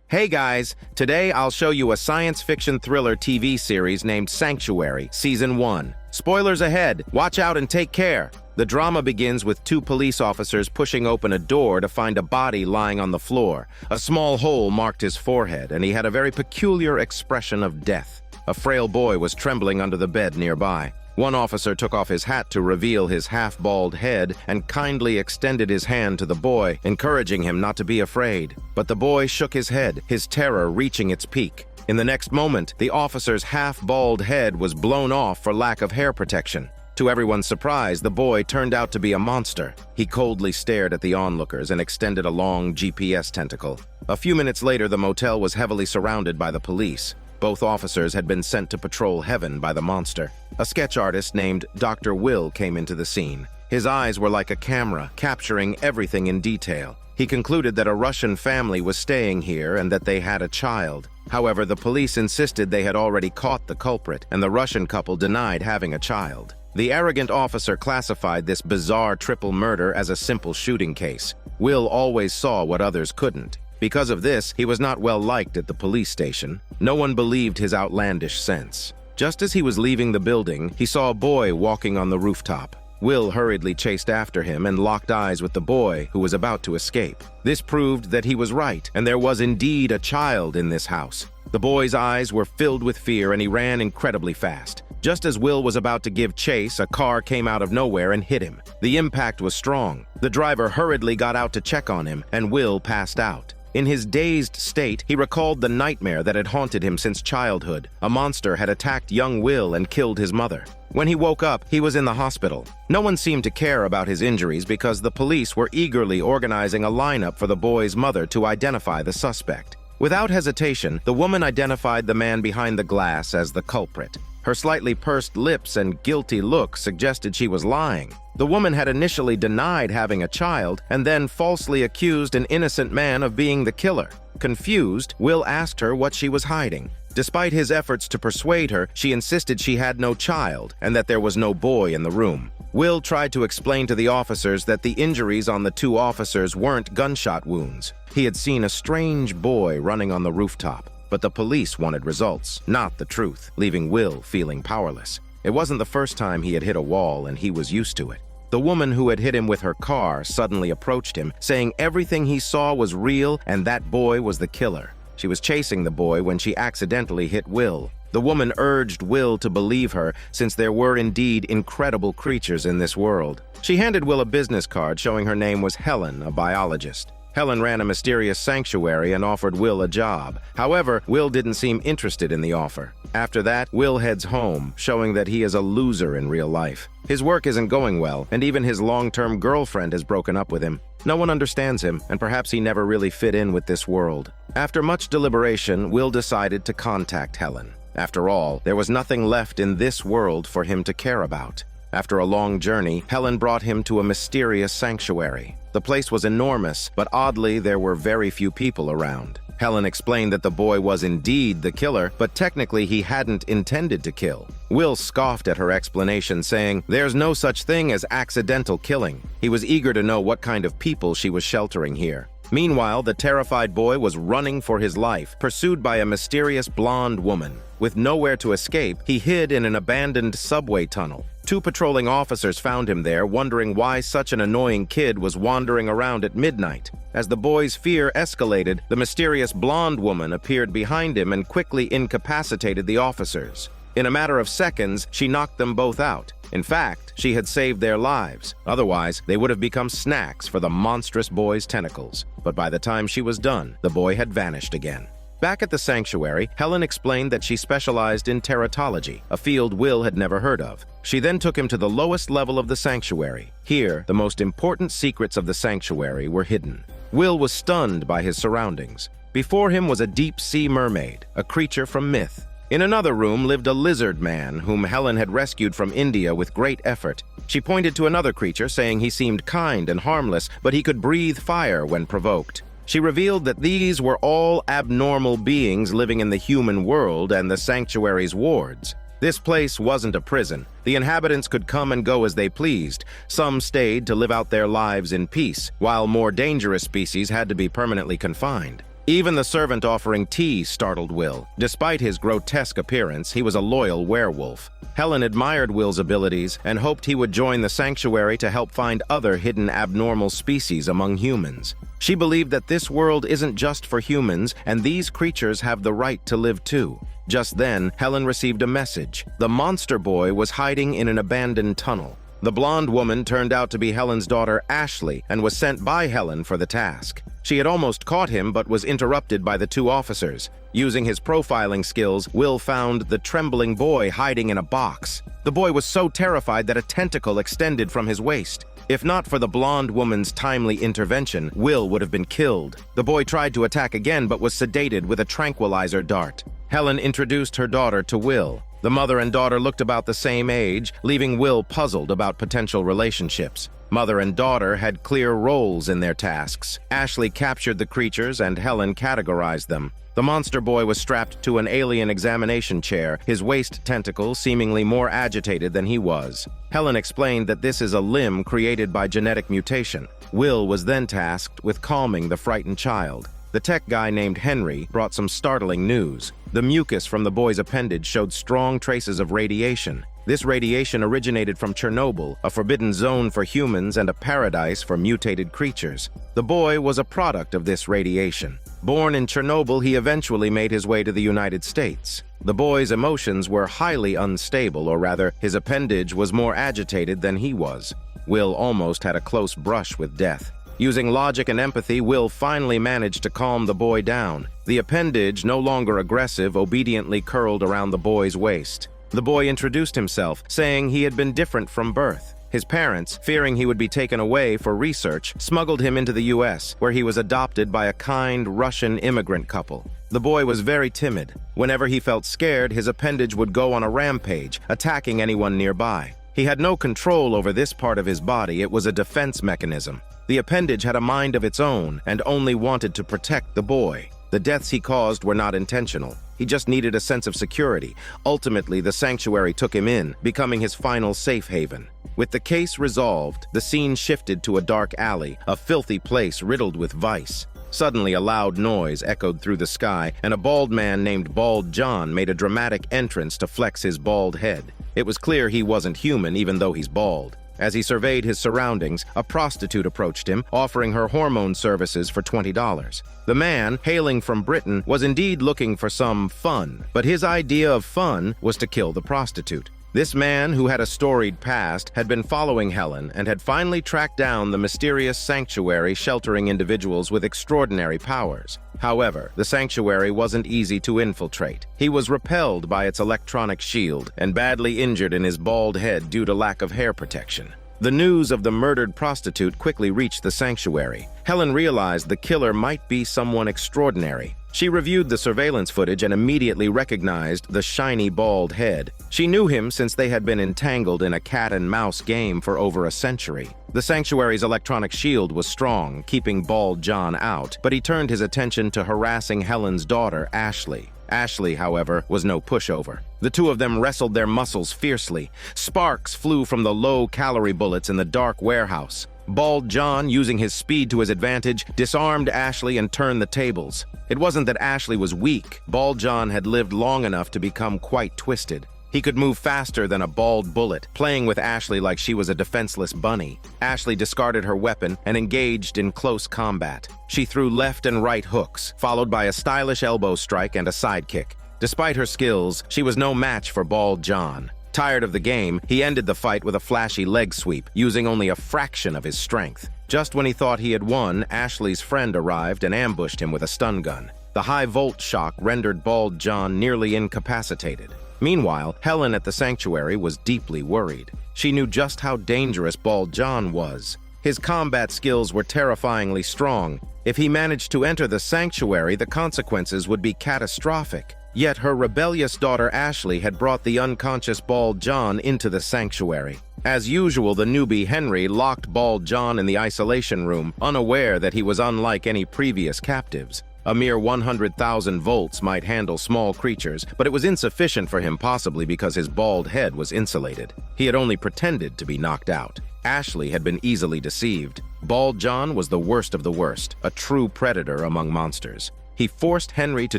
Hey guys, today I'll show you a science fiction thriller TV series named Sanctuary, Season 1. Spoilers ahead, watch out and take care. The drama begins with two police officers pushing open a door to find a body lying on the floor. A small hole marked his forehead, and he had a very peculiar expression of death. A frail boy was trembling under the bed nearby. One officer took off his hat to reveal his half-bald head and kindly extended his hand to the boy, encouraging him not to be afraid. But the boy shook his head, his terror reaching its peak. In the next moment, the officer's half-bald head was blown off for lack of hair protection. To everyone's surprise, the boy turned out to be a monster. He coldly stared at the onlookers and extended a long GPS tentacle. A few minutes later, the motel was heavily surrounded by the police. Both officers had been sent to patrol heaven by the monster. A sketch artist named Dr. Will came into the scene. His eyes were like a camera, capturing everything in detail. He concluded that a Russian family was staying here and that they had a child. However, the police insisted they had already caught the culprit, and the Russian couple denied having a child. The arrogant officer classified this bizarre triple murder as a simple shooting case. Will always saw what others couldn't. Because of this, he was not well liked at the police station. No one believed his outlandish sense. Just as he was leaving the building, he saw a boy walking on the rooftop. Will hurriedly chased after him and locked eyes with the boy, who was about to escape. This proved that he was right, and there was indeed a child in this house. The boy's eyes were filled with fear, and he ran incredibly fast. Just as Will was about to give chase, a car came out of nowhere and hit him. The impact was strong. The driver hurriedly got out to check on him, and Will passed out. In his dazed state, he recalled the nightmare that had haunted him since childhood. A monster had attacked young Will and killed his mother. When he woke up, he was in the hospital. No one seemed to care about his injuries because the police were eagerly organizing a lineup for the boy's mother to identify the suspect. Without hesitation, the woman identified the man behind the glass as the culprit. Her slightly pursed lips and guilty look suggested she was lying. The woman had initially denied having a child and then falsely accused an innocent man of being the killer. Confused, Will asked her what she was hiding. Despite his efforts to persuade her, she insisted she had no child and that there was no boy in the room. Will tried to explain to the officers that the injuries on the two officers weren't gunshot wounds. He had seen a strange boy running on the rooftop. But the police wanted results, not the truth, leaving Will feeling powerless. It wasn't the first time he had hit a wall, and he was used to it. The woman who had hit him with her car suddenly approached him, saying everything he saw was real and that boy was the killer. She was chasing the boy when she accidentally hit Will. The woman urged Will to believe her, since there were indeed incredible creatures in this world. She handed Will a business card showing her name was Helen, a biologist. Helen ran a mysterious sanctuary and offered Will a job. However, Will didn't seem interested in the offer. After that, Will heads home, showing that he is a loser in real life. His work isn't going well, and even his long-term girlfriend has broken up with him. No one understands him, and perhaps he never really fit in with this world. After much deliberation, Will decided to contact Helen. After all, there was nothing left in this world for him to care about. After a long journey, Helen brought him to a mysterious sanctuary. The place was enormous, but oddly, there were very few people around. Helen explained that the boy was indeed the killer, but technically he hadn't intended to kill. Will scoffed at her explanation, saying, "There's no such thing as accidental killing." He was eager to know what kind of people she was sheltering here. Meanwhile, the terrified boy was running for his life, pursued by a mysterious blonde woman. With nowhere to escape, he hid in an abandoned subway tunnel. Two patrolling officers found him there, wondering why such an annoying kid was wandering around at midnight. As the boy's fear escalated, the mysterious blonde woman appeared behind him and quickly incapacitated the officers. In a matter of seconds, she knocked them both out. In fact, she had saved their lives. Otherwise, they would have become snacks for the monstrous boy's tentacles. But by the time she was done, the boy had vanished again. Back at the sanctuary, Helen explained that she specialized in teratology, a field Will had never heard of. She then took him to the lowest level of the sanctuary. Here, the most important secrets of the sanctuary were hidden. Will was stunned by his surroundings. Before him was a deep-sea mermaid, a creature from myth. In another room lived a lizard man whom Helen had rescued from India with great effort. She pointed to another creature, saying he seemed kind and harmless, but he could breathe fire when provoked. She revealed that these were all abnormal beings living in the human world and the sanctuary's wards. This place wasn't a prison. The inhabitants could come and go as they pleased. Some stayed to live out their lives in peace, while more dangerous species had to be permanently confined. Even the servant offering tea startled Will. Despite his grotesque appearance, he was a loyal werewolf. Helen admired Will's abilities and hoped he would join the sanctuary to help find other hidden abnormal species among humans. She believed that this world isn't just for humans, and these creatures have the right to live too. Just then, Helen received a message. The monster boy was hiding in an abandoned tunnel. The blonde woman turned out to be Helen's daughter Ashley and was sent by Helen for the task. She had almost caught him but was interrupted by the two officers. Using his profiling skills, Will found the trembling boy hiding in a box. The boy was so terrified that a tentacle extended from his waist. If not for the blonde woman's timely intervention, Will would have been killed. The boy tried to attack again but was sedated with a tranquilizer dart. Helen introduced her daughter to Will. The mother and daughter looked about the same age, leaving Will puzzled about potential relationships. Mother and daughter had clear roles in their tasks. Ashley captured the creatures and Helen categorized them. The monster boy was strapped to an alien examination chair, his waist tentacle seemingly more agitated than he was. Helen explained that this is a limb created by genetic mutation. Will was then tasked with calming the frightened child. The tech guy named Henry brought some startling news. The mucus from the boy's appendage showed strong traces of radiation. This radiation originated from Chernobyl, a forbidden zone for humans and a paradise for mutated creatures. The boy was a product of this radiation. Born in Chernobyl, he eventually made his way to the United States. The boy's emotions were highly unstable, or rather, his appendage was more agitated than he was. Will almost had a close brush with death. Using logic and empathy, Will finally managed to calm the boy down. The appendage, no longer aggressive, obediently curled around the boy's waist. The boy introduced himself, saying he had been different from birth. His parents, fearing he would be taken away for research, smuggled him into the US, where he was adopted by a kind Russian immigrant couple. The boy was very timid. Whenever he felt scared, his appendage would go on a rampage, attacking anyone nearby. He had no control over this part of his body. It was a defense mechanism. The appendage had a mind of its own and only wanted to protect the boy. The deaths he caused were not intentional. He just needed a sense of security. Ultimately, the sanctuary took him in, becoming his final safe haven. With the case resolved, the scene shifted to a dark alley, a filthy place riddled with vice. Suddenly, a loud noise echoed through the sky, and a bald man named Bald Jon made a dramatic entrance to flex his bald head. It was clear he wasn't human, even though he's bald. As he surveyed his surroundings, a prostitute approached him, offering her hormone services for $20. The man, hailing from Britain, was indeed looking for some fun, but his idea of fun was to kill the prostitute. This man, who had a storied past, had been following Helen and had finally tracked down the mysterious sanctuary sheltering individuals with extraordinary powers. However, the sanctuary wasn't easy to infiltrate. He was repelled by its electronic shield and badly injured in his bald head due to lack of hair protection. The news of the murdered prostitute quickly reached the sanctuary. Helen realized the killer might be someone extraordinary. She reviewed the surveillance footage and immediately recognized the shiny bald head. She knew him since they had been entangled in a cat-and-mouse game for over a century. The sanctuary's electronic shield was strong, keeping Bald Jon out, but he turned his attention to harassing Helen's daughter, Ashley. Ashley, however, was no pushover. The two of them wrestled their muscles fiercely. Sparks flew from the low-calorie bullets in the dark warehouse. Bald Jon, using his speed to his advantage, disarmed Ashley and turned the tables. It wasn't that Ashley was weak. Bald Jon had lived long enough to become quite twisted. He could move faster than a bald bullet, playing with Ashley like she was a defenseless bunny. Ashley discarded her weapon and engaged in close combat. She threw left and right hooks, followed by a stylish elbow strike and a sidekick. Despite her skills, she was no match for Bald Jon. Tired of the game, he ended the fight with a flashy leg sweep, using only a fraction of his strength. Just when he thought he had won, Ashley's friend arrived and ambushed him with a stun gun. The high-volt shock rendered Bald Jon nearly incapacitated. Meanwhile, Helen at the sanctuary was deeply worried. She knew just how dangerous Bald Jon was. His combat skills were terrifyingly strong. If he managed to enter the sanctuary, the consequences would be catastrophic. Yet her rebellious daughter Ashley had brought the unconscious Bald Jon into the sanctuary. As usual, the newbie Henry locked Bald Jon in the isolation room, unaware that he was unlike any previous captives. A mere 100,000 volts might handle small creatures, but it was insufficient for him, possibly because his bald head was insulated. He had only pretended to be knocked out. Ashley had been easily deceived. Bald Jon was the worst of the worst, a true predator among monsters. He forced Henry to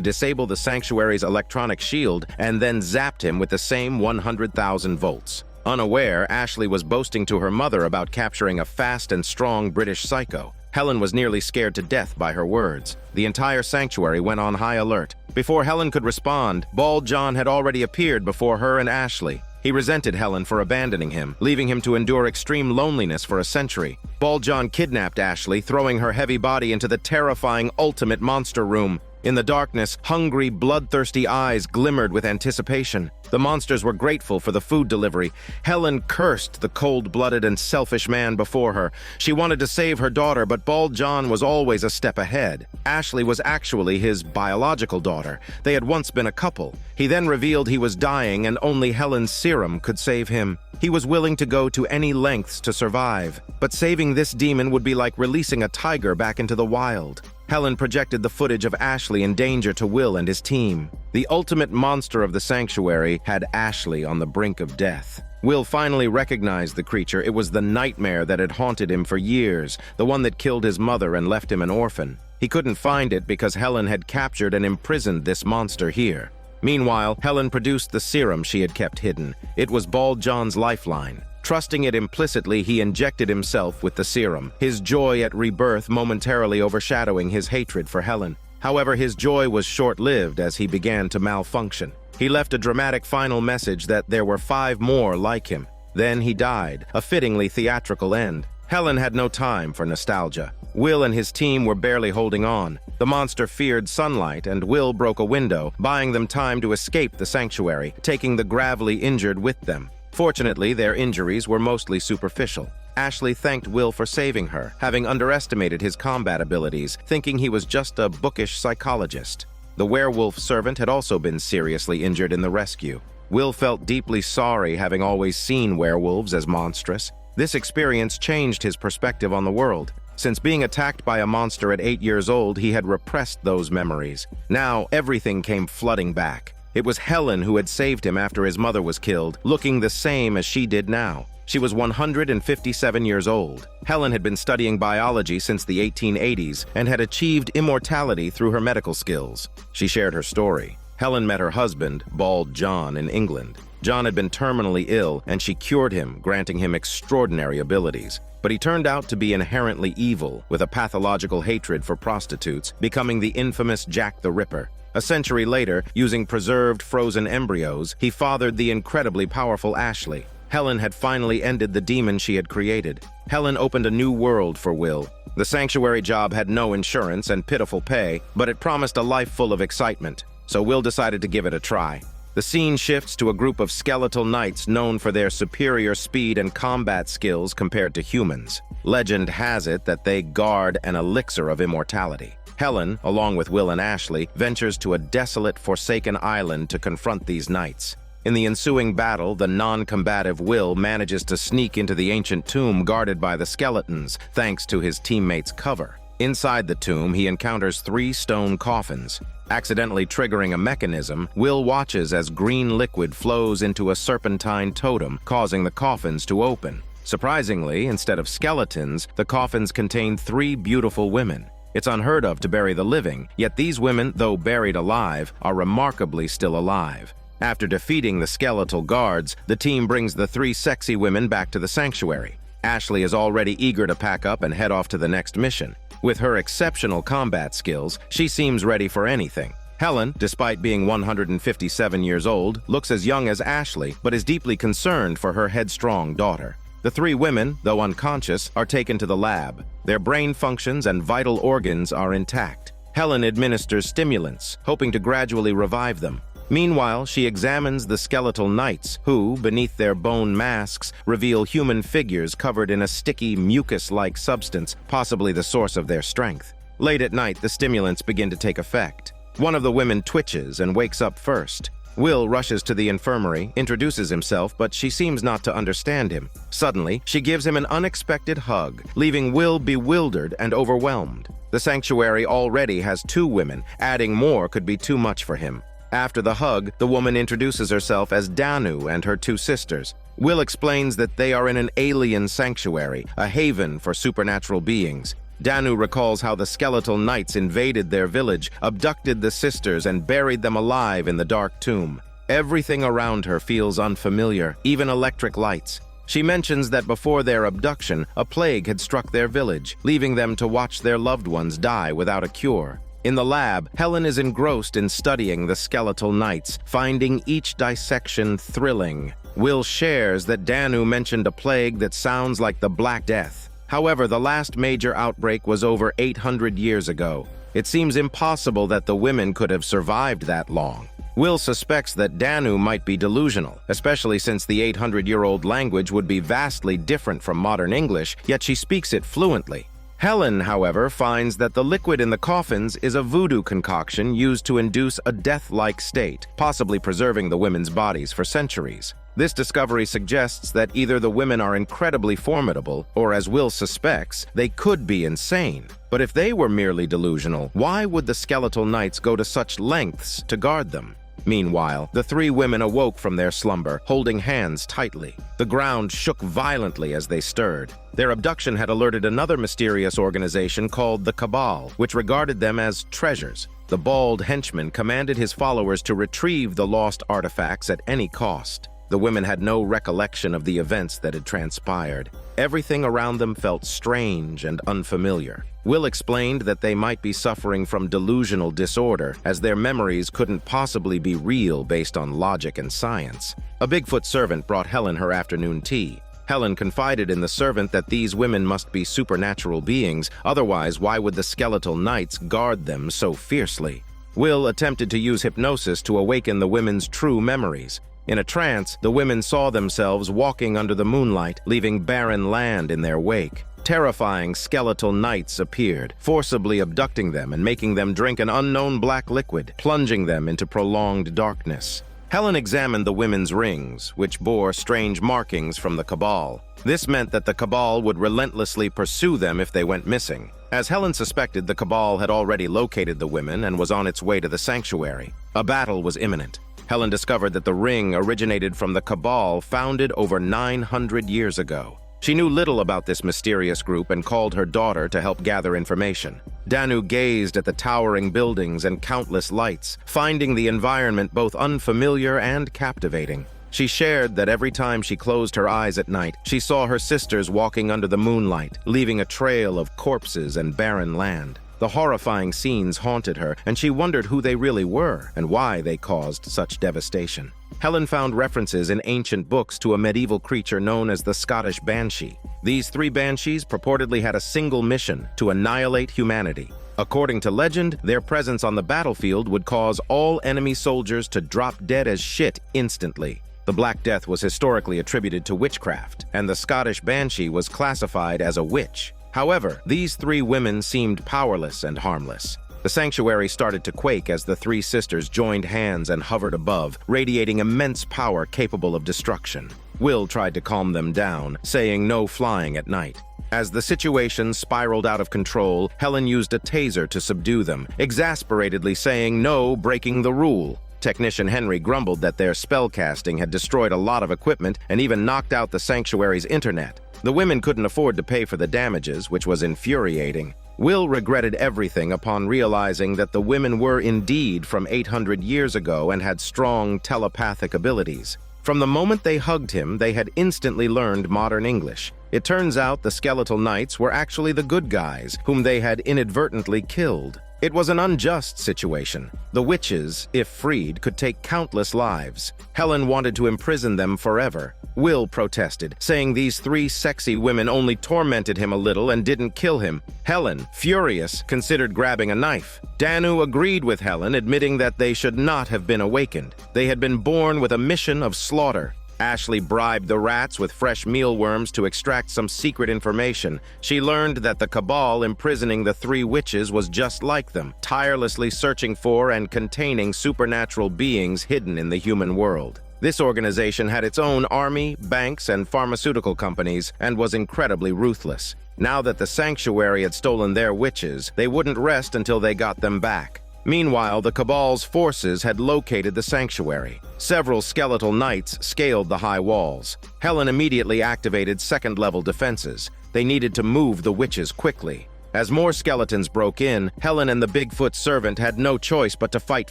disable the sanctuary's electronic shield and then zapped him with the same 100,000 volts. Unaware, Ashley was boasting to her mother about capturing a fast and strong British psycho. Helen was nearly scared to death by her words. The entire sanctuary went on high alert. Before Helen could respond, Bald Jon had already appeared before her and Ashley. He resented Helen for abandoning him, leaving him to endure extreme loneliness for a century. Bald Jon kidnapped Ashley, throwing her heavy body into the terrifying ultimate monster room. In the darkness, hungry, bloodthirsty eyes glimmered with anticipation. The monsters were grateful for the food delivery. Helen cursed the cold-blooded and selfish man before her. She wanted to save her daughter, but Bald Jon was always a step ahead. Ashley was actually his biological daughter. They had once been a couple. He then revealed he was dying and only Helen's serum could save him. He was willing to go to any lengths to survive. But saving this demon would be like releasing a tiger back into the wild. Helen projected the footage of Ashley in danger to Will and his team. The ultimate monster of the sanctuary had Ashley on the brink of death. Will finally recognized the creature. It was the nightmare that had haunted him for years, the one that killed his mother and left him an orphan. He couldn't find it because Helen had captured and imprisoned this monster here. Meanwhile, Helen produced the serum she had kept hidden. It was Bald Jon's lifeline. Trusting it implicitly, he injected himself with the serum, his joy at rebirth momentarily overshadowing his hatred for Helen. However, his joy was short-lived as he began to malfunction. He left a dramatic final message that there were 5 more like him. Then he died, a fittingly theatrical end. Helen had no time for nostalgia. Will and his team were barely holding on. The monster feared sunlight, and Will broke a window, buying them time to escape the sanctuary, taking the gravely injured with them. Fortunately, their injuries were mostly superficial. Ashley thanked Will for saving her, having underestimated his combat abilities, thinking he was just a bookish psychologist. The werewolf servant had also been seriously injured in the rescue. Will felt deeply sorry, having always seen werewolves as monstrous. This experience changed his perspective on the world. Since being attacked by a monster at 8 years old, he had repressed those memories. Now, everything came flooding back. It was Helen who had saved him after his mother was killed, looking the same as she did now. She was 157 years old. Helen had been studying biology since the 1880s and had achieved immortality through her medical skills. She shared her story. Helen met her husband, Bald Jon, in England. John had been terminally ill, and she cured him, granting him extraordinary abilities. But he turned out to be inherently evil, with a pathological hatred for prostitutes, becoming the infamous Jack the Ripper. A century later, using preserved frozen embryos, he fathered the incredibly powerful Ashley. Helen had finally ended the demon she had created. Helen opened a new world for Will. The sanctuary job had no insurance and pitiful pay, but it promised a life full of excitement, so Will decided to give it a try. The scene shifts to a group of skeletal knights known for their superior speed and combat skills compared to humans. Legend has it that they guard an elixir of immortality. Helen, along with Will and Ashley, ventures to a desolate, forsaken island to confront these knights. In the ensuing battle, the non-combative Will manages to sneak into the ancient tomb guarded by the skeletons, thanks to his teammates' cover. Inside the tomb, he encounters 3 stone coffins. Accidentally triggering a mechanism, Will watches as green liquid flows into a serpentine totem, causing the coffins to open. Surprisingly, instead of skeletons, the coffins contain 3 beautiful women. It's unheard of to bury the living, yet these women, though buried alive, are remarkably still alive. After defeating the skeletal guards, the team brings the 3 sexy women back to the sanctuary. Ashley is already eager to pack up and head off to the next mission. With her exceptional combat skills, she seems ready for anything. Helen, despite being 157 years old, looks as young as Ashley, but is deeply concerned for her headstrong daughter. The 3 women, though unconscious, are taken to the lab. Their brain functions and vital organs are intact. Helen administers stimulants, hoping to gradually revive them. Meanwhile, she examines the skeletal knights, who, beneath their bone masks, reveal human figures covered in a sticky, mucus-like substance, possibly the source of their strength. Late at night, the stimulants begin to take effect. One of the women twitches and wakes up first. Will rushes to the infirmary, introduces himself, but she seems not to understand him. Suddenly, she gives him an unexpected hug, leaving Will bewildered and overwhelmed. The sanctuary already has 2 women. Adding more could be too much for him. After the hug, the woman introduces herself as Danu and her 2 sisters. Will explains that they are in an alien sanctuary, a haven for supernatural beings. Danu recalls how the skeletal knights invaded their village, abducted the sisters, and buried them alive in the dark tomb. Everything around her feels unfamiliar, even electric lights. She mentions that before their abduction, a plague had struck their village, leaving them to watch their loved ones die without a cure. In the lab, Helen is engrossed in studying the skeletal knights, finding each dissection thrilling. Will shares that Danu mentioned a plague that sounds like the Black Death. However, the last major outbreak was over 800 years ago. It seems impossible that the women could have survived that long. Will suspects that Danu might be delusional, especially since the 800-year-old language would be vastly different from modern English, yet she speaks it fluently. Helen, however, finds that the liquid in the coffins is a voodoo concoction used to induce a death-like state, possibly preserving the women's bodies for centuries. This discovery suggests that either the women are incredibly formidable, or as Will suspects, they could be insane. But if they were merely delusional, why would the skeletal knights go to such lengths to guard them? Meanwhile, the 3 women awoke from their slumber, holding hands tightly. The ground shook violently as they stirred. Their abduction had alerted another mysterious organization called the Cabal, which regarded them as treasures. The bald henchman commanded his followers to retrieve the lost artifacts at any cost. The women had no recollection of the events that had transpired. Everything around them felt strange and unfamiliar. Will explained that they might be suffering from delusional disorder, as their memories couldn't possibly be real based on logic and science. A Bigfoot servant brought Helen her afternoon tea. Helen confided in the servant that these women must be supernatural beings, otherwise why would the skeletal knights guard them so fiercely? Will attempted to use hypnosis to awaken the women's true memories. In a trance, the women saw themselves walking under the moonlight, leaving barren land in their wake. Terrifying skeletal knights appeared, forcibly abducting them and making them drink an unknown black liquid, plunging them into prolonged darkness. Helen examined the women's rings, which bore strange markings from the Cabal. This meant that the Cabal would relentlessly pursue them if they went missing. As Helen suspected, the Cabal had already located the women and was on its way to the sanctuary. A battle was imminent. Helen discovered that the ring originated from the Cabal founded over 900 years ago. She knew little about this mysterious group and called her daughter to help gather information. Danu gazed at the towering buildings and countless lights, finding the environment both unfamiliar and captivating. She shared that every time she closed her eyes at night, she saw her sisters walking under the moonlight, leaving a trail of corpses and barren land. The horrifying scenes haunted her, and she wondered who they really were and why they caused such devastation. Helen found references in ancient books to a medieval creature known as the Scottish Banshee. These 3 banshees purportedly had a single mission: to annihilate humanity. According to legend, their presence on the battlefield would cause all enemy soldiers to drop dead as shit instantly. The Black Death was historically attributed to witchcraft, and the Scottish Banshee was classified as a witch. However, these 3 women seemed powerless and harmless. The sanctuary started to quake as the 3 sisters joined hands and hovered above, radiating immense power capable of destruction. Will tried to calm them down, saying no flying at night. As the situation spiraled out of control, Helen used a taser to subdue them, exasperatedly saying no, breaking the rule. Technician Henry grumbled that their spellcasting had destroyed a lot of equipment and even knocked out the sanctuary's internet. The women couldn't afford to pay for the damages, which was infuriating. Will regretted everything upon realizing that the women were indeed from 800 years ago and had strong telepathic abilities. From the moment they hugged him, they had instantly learned modern English. It turns out the skeletal knights were actually the good guys, whom they had inadvertently killed. It was an unjust situation. The witches, if freed, could take countless lives. Helen wanted to imprison them forever. Will protested, saying these 3 sexy women only tormented him a little and didn't kill him. Helen, furious, considered grabbing a knife. Danu agreed with Helen, admitting that they should not have been awakened. They had been born with a mission of slaughter. Ashley bribed the rats with fresh mealworms to extract some secret information. She learned that the cabal imprisoning the three witches was just like them, tirelessly searching for and containing supernatural beings hidden in the human world. This organization had its own army, banks, and pharmaceutical companies, and was incredibly ruthless. Now that the sanctuary had stolen their witches, they wouldn't rest until they got them back. Meanwhile, the Cabal's forces had located the sanctuary. Several skeletal knights scaled the high walls. Helen immediately activated second-level defenses. They needed to move the witches quickly. As more skeletons broke in, Helen and the Bigfoot servant had no choice but to fight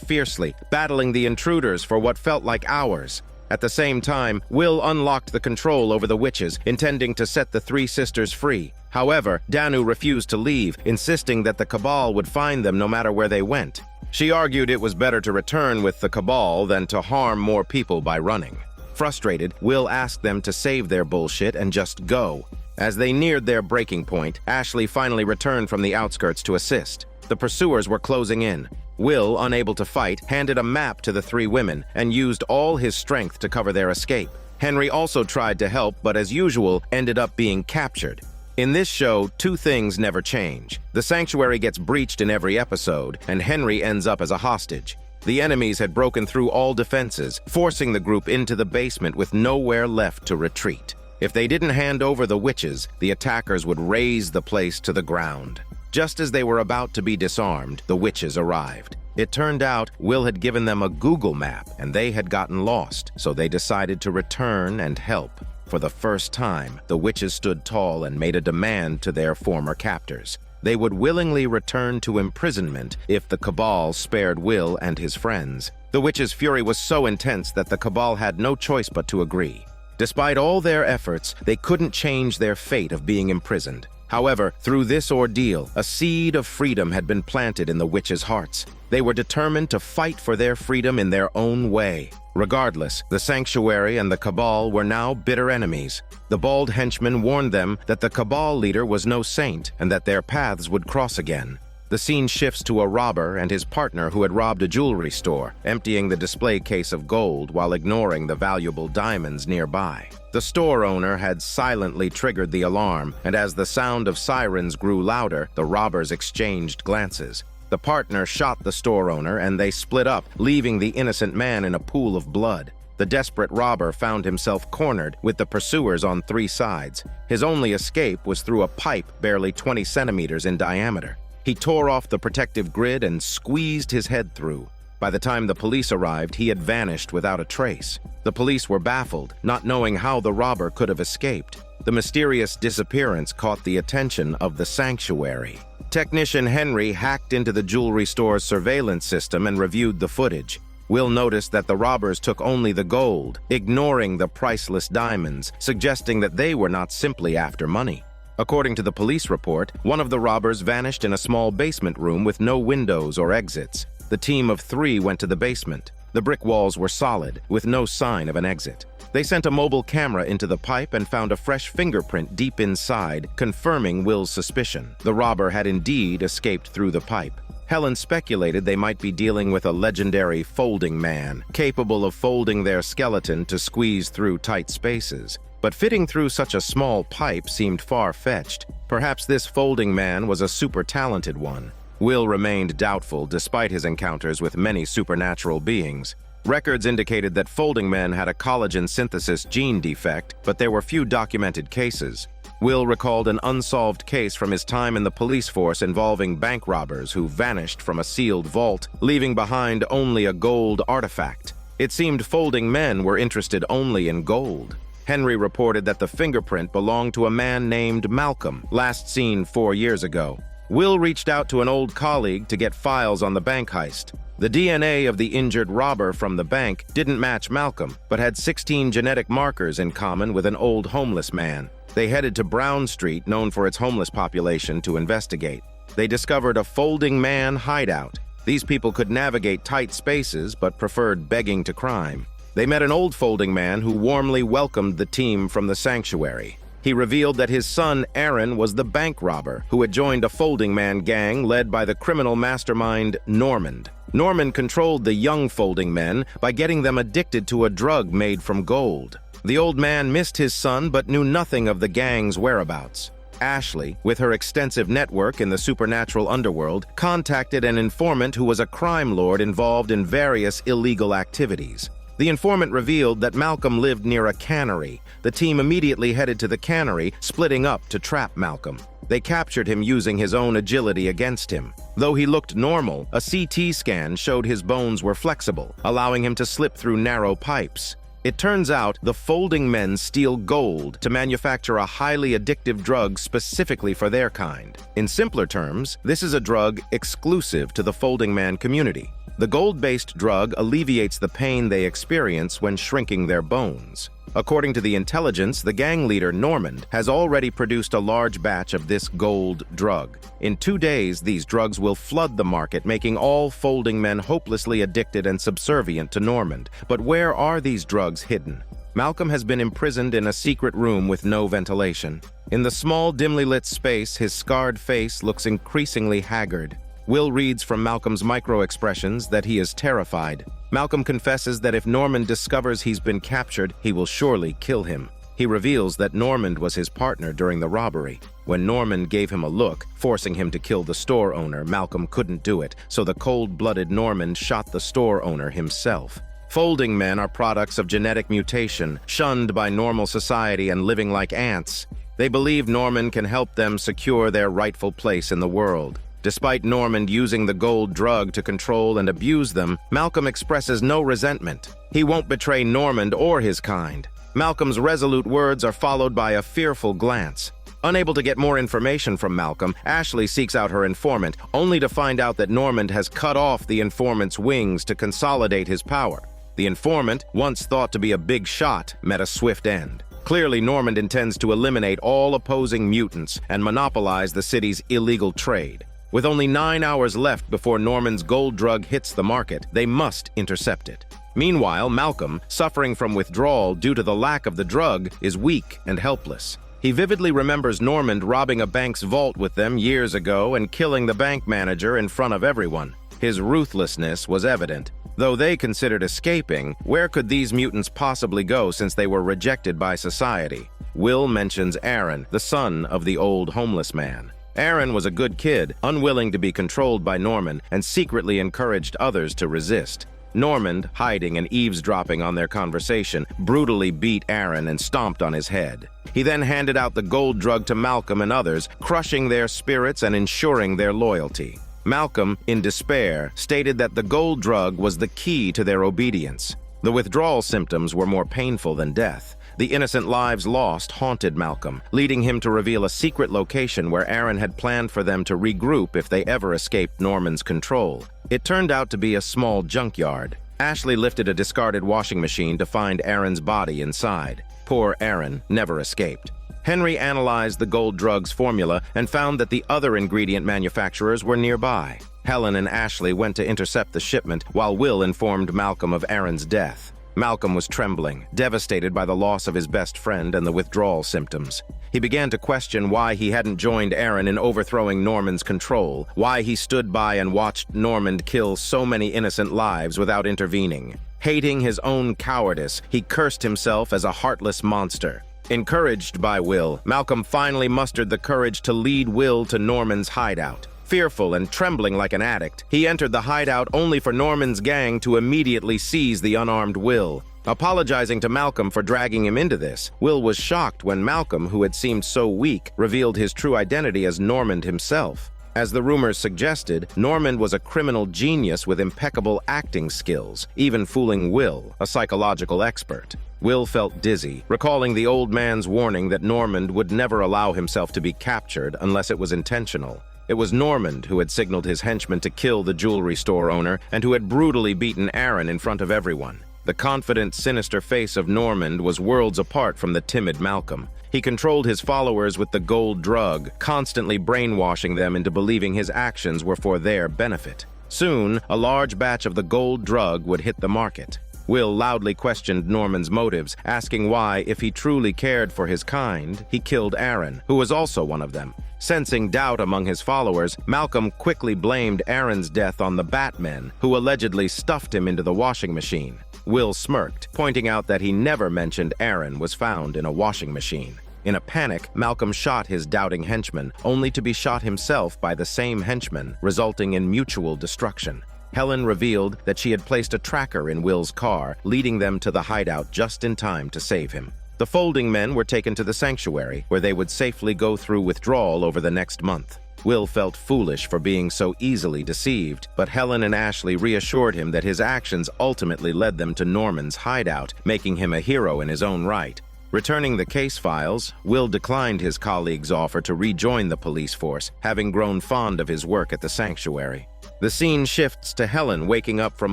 fiercely, battling the intruders for what felt like hours. At the same time, Will unlocked the control over the witches, intending to set the three sisters free. However, Danu refused to leave, insisting that the Cabal would find them no matter where they went. She argued it was better to return with the Cabal than to harm more people by running. Frustrated, Will asked them to save their bullshit and just go. As they neared their breaking point, Ashley finally returned from the outskirts to assist. The pursuers were closing in. Will, unable to fight, handed a map to the three women and used all his strength to cover their escape. Henry also tried to help, but as usual, ended up being captured. In this show, two things never change. The sanctuary gets breached in every episode, and Henry ends up as a hostage. The enemies had broken through all defenses, forcing the group into the basement with nowhere left to retreat. If they didn't hand over the witches, the attackers would raze the place to the ground. Just as they were about to be disarmed, the witches arrived. It turned out Will had given them a Google map, and they had gotten lost, so they decided to return and help. For the first time, the witches stood tall and made a demand to their former captors. They would willingly return to imprisonment if the Cabal spared Will and his friends. The witches' fury was so intense that the Cabal had no choice but to agree. Despite all their efforts, they couldn't change their fate of being imprisoned. However, through this ordeal, a seed of freedom had been planted in the witches' hearts. They were determined to fight for their freedom in their own way. Regardless, the sanctuary and the Cabal were now bitter enemies. The bald henchman warned them that the Cabal leader was no saint and that their paths would cross again. The scene shifts to a robber and his partner who had robbed a jewelry store, emptying the display case of gold while ignoring the valuable diamonds nearby. The store owner had silently triggered the alarm, and as the sound of sirens grew louder, the robbers exchanged glances. The partner shot the store owner and they split up, leaving the innocent man in a pool of blood. The desperate robber found himself cornered with the pursuers on three sides. His only escape was through a pipe barely 20 centimeters in diameter. He tore off the protective grid and squeezed his head through. By the time the police arrived, he had vanished without a trace. The police were baffled, not knowing how the robber could have escaped. The mysterious disappearance caught the attention of the sanctuary. Technician Henry hacked into the jewelry store's surveillance system and reviewed the footage. Will noticed that the robbers took only the gold, ignoring the priceless diamonds, suggesting that they were not simply after money. According to the police report, one of the robbers vanished in a small basement room with no windows or exits. The team of three went to the basement. The brick walls were solid, with no sign of an exit. They sent a mobile camera into the pipe and found a fresh fingerprint deep inside, confirming Will's suspicion. The robber had indeed escaped through the pipe. Helen speculated they might be dealing with a legendary folding man, capable of folding their skeleton to squeeze through tight spaces. But fitting through such a small pipe seemed far-fetched. Perhaps this folding man was a super talented one. Will remained doubtful despite his encounters with many supernatural beings. Records indicated that folding men had a collagen synthesis gene defect, but there were few documented cases. Will recalled an unsolved case from his time in the police force involving bank robbers who vanished from a sealed vault, leaving behind only a gold artifact. It seemed folding men were interested only in gold. Henry reported that the fingerprint belonged to a man named Malcolm, last seen 4 years ago. Will reached out to an old colleague to get files on the bank heist. The DNA of the injured robber from the bank didn't match Malcolm, but had 16 genetic markers in common with an old homeless man. They headed to Brown Street, known for its homeless population, to investigate. They discovered a folding man hideout. These people could navigate tight spaces, but preferred begging to crime. They met an old folding man who warmly welcomed the team from the sanctuary. He revealed that his son, Aaron, was the bank robber who had joined a folding man gang led by the criminal mastermind Normand. Normand controlled the young folding men by getting them addicted to a drug made from gold. The old man missed his son but knew nothing of the gang's whereabouts. Ashley, with her extensive network in the supernatural underworld, contacted an informant who was a crime lord involved in various illegal activities. The informant revealed that Malcolm lived near a cannery. The team immediately headed to the cannery, splitting up to trap Malcolm. They captured him using his own agility against him. Though he looked normal, a CT scan showed his bones were flexible, allowing him to slip through narrow pipes. It turns out the folding men steal gold to manufacture a highly addictive drug specifically for their kind. In simpler terms, this is a drug exclusive to the folding man community. The gold-based drug alleviates the pain they experience when shrinking their bones. According to the intelligence, the gang leader, Normand, has already produced a large batch of this gold drug. In 2 days, these drugs will flood the market, making all folding men hopelessly addicted and subservient to Normand. But where are these drugs hidden? Malcolm has been imprisoned in a secret room with no ventilation. In the small, dimly lit space, his scarred face looks increasingly haggard. Will reads from Malcolm's micro-expressions that he is terrified. Malcolm confesses that if Normand discovers he's been captured, he will surely kill him. He reveals that Normand was his partner during the robbery. When Normand gave him a look, forcing him to kill the store owner, Malcolm couldn't do it, so the cold-blooded Normand shot the store owner himself. Folding men are products of genetic mutation, shunned by normal society and living like ants. They believe Normand can help them secure their rightful place in the world. Despite Normand using the gold drug to control and abuse them, Malcolm expresses no resentment. He won't betray Normand or his kind. Malcolm's resolute words are followed by a fearful glance. Unable to get more information from Malcolm, Ashley seeks out her informant, only to find out that Normand has cut off the informant's wings to consolidate his power. The informant, once thought to be a big shot, met a swift end. Clearly, Normand intends to eliminate all opposing mutants and monopolize the city's illegal trade. With only 9 hours left before Normand's gold drug hits the market, they must intercept it. Meanwhile, Malcolm, suffering from withdrawal due to the lack of the drug, is weak and helpless. He vividly remembers Normand robbing a bank's vault with them years ago and killing the bank manager in front of everyone. His ruthlessness was evident. Though they considered escaping, where could these mutants possibly go since they were rejected by society? Will mentions Aaron, the son of the old homeless man. Aaron was a good kid, unwilling to be controlled by Normand, and secretly encouraged others to resist. Normand, hiding and eavesdropping on their conversation, brutally beat Aaron and stomped on his head. He then handed out the gold drug to Malcolm and others, crushing their spirits and ensuring their loyalty. Malcolm, in despair, stated that the gold drug was the key to their obedience. The withdrawal symptoms were more painful than death. The innocent lives lost haunted Malcolm, leading him to reveal a secret location where Aaron had planned for them to regroup if they ever escaped Normand's control. It turned out to be a small junkyard. Ashley lifted a discarded washing machine to find Aaron's body inside. Poor Aaron never escaped. Henry analyzed the gold drug's formula and found that the other ingredient manufacturers were nearby. Helen and Ashley went to intercept the shipment, while Will informed Malcolm of Aaron's death. Malcolm was trembling, devastated by the loss of his best friend and the withdrawal symptoms. He began to question why he hadn't joined Aaron in overthrowing Normand's control, why he stood by and watched Normand kill so many innocent lives without intervening. Hating his own cowardice, he cursed himself as a heartless monster. Encouraged by Will, Malcolm finally mustered the courage to lead Will to Normand's hideout. Fearful and trembling like an addict, he entered the hideout only for Normand's gang to immediately seize the unarmed Will. Apologizing to Malcolm for dragging him into this, Will was shocked when Malcolm, who had seemed so weak, revealed his true identity as Normand himself. As the rumors suggested, Normand was a criminal genius with impeccable acting skills, even fooling Will, a psychological expert. Will felt dizzy, recalling the old man's warning that Normand would never allow himself to be captured unless it was intentional. It was Normand who had signaled his henchmen to kill the jewelry store owner and who had brutally beaten Aaron in front of everyone. The confident, sinister face of Normand was worlds apart from the timid Malcolm. He controlled his followers with the gold drug, constantly brainwashing them into believing his actions were for their benefit. Soon, a large batch of the gold drug would hit the market. Will loudly questioned Normand's motives, asking why, if he truly cared for his kind, he killed Aaron, who was also one of them. Sensing doubt among his followers, Malcolm quickly blamed Aaron's death on the Batmen, who allegedly stuffed him into the washing machine. Will smirked, pointing out that he never mentioned Aaron was found in a washing machine. In a panic, Malcolm shot his doubting henchman, only to be shot himself by the same henchman, resulting in mutual destruction. Helen revealed that she had placed a tracker in Will's car, leading them to the hideout just in time to save him. The folding men were taken to the sanctuary, where they would safely go through withdrawal over the next month. Will felt foolish for being so easily deceived, but Helen and Ashley reassured him that his actions ultimately led them to Norman's hideout, making him a hero in his own right. Returning the case files, Will declined his colleague's offer to rejoin the police force, having grown fond of his work at the sanctuary. The scene shifts to Helen waking up from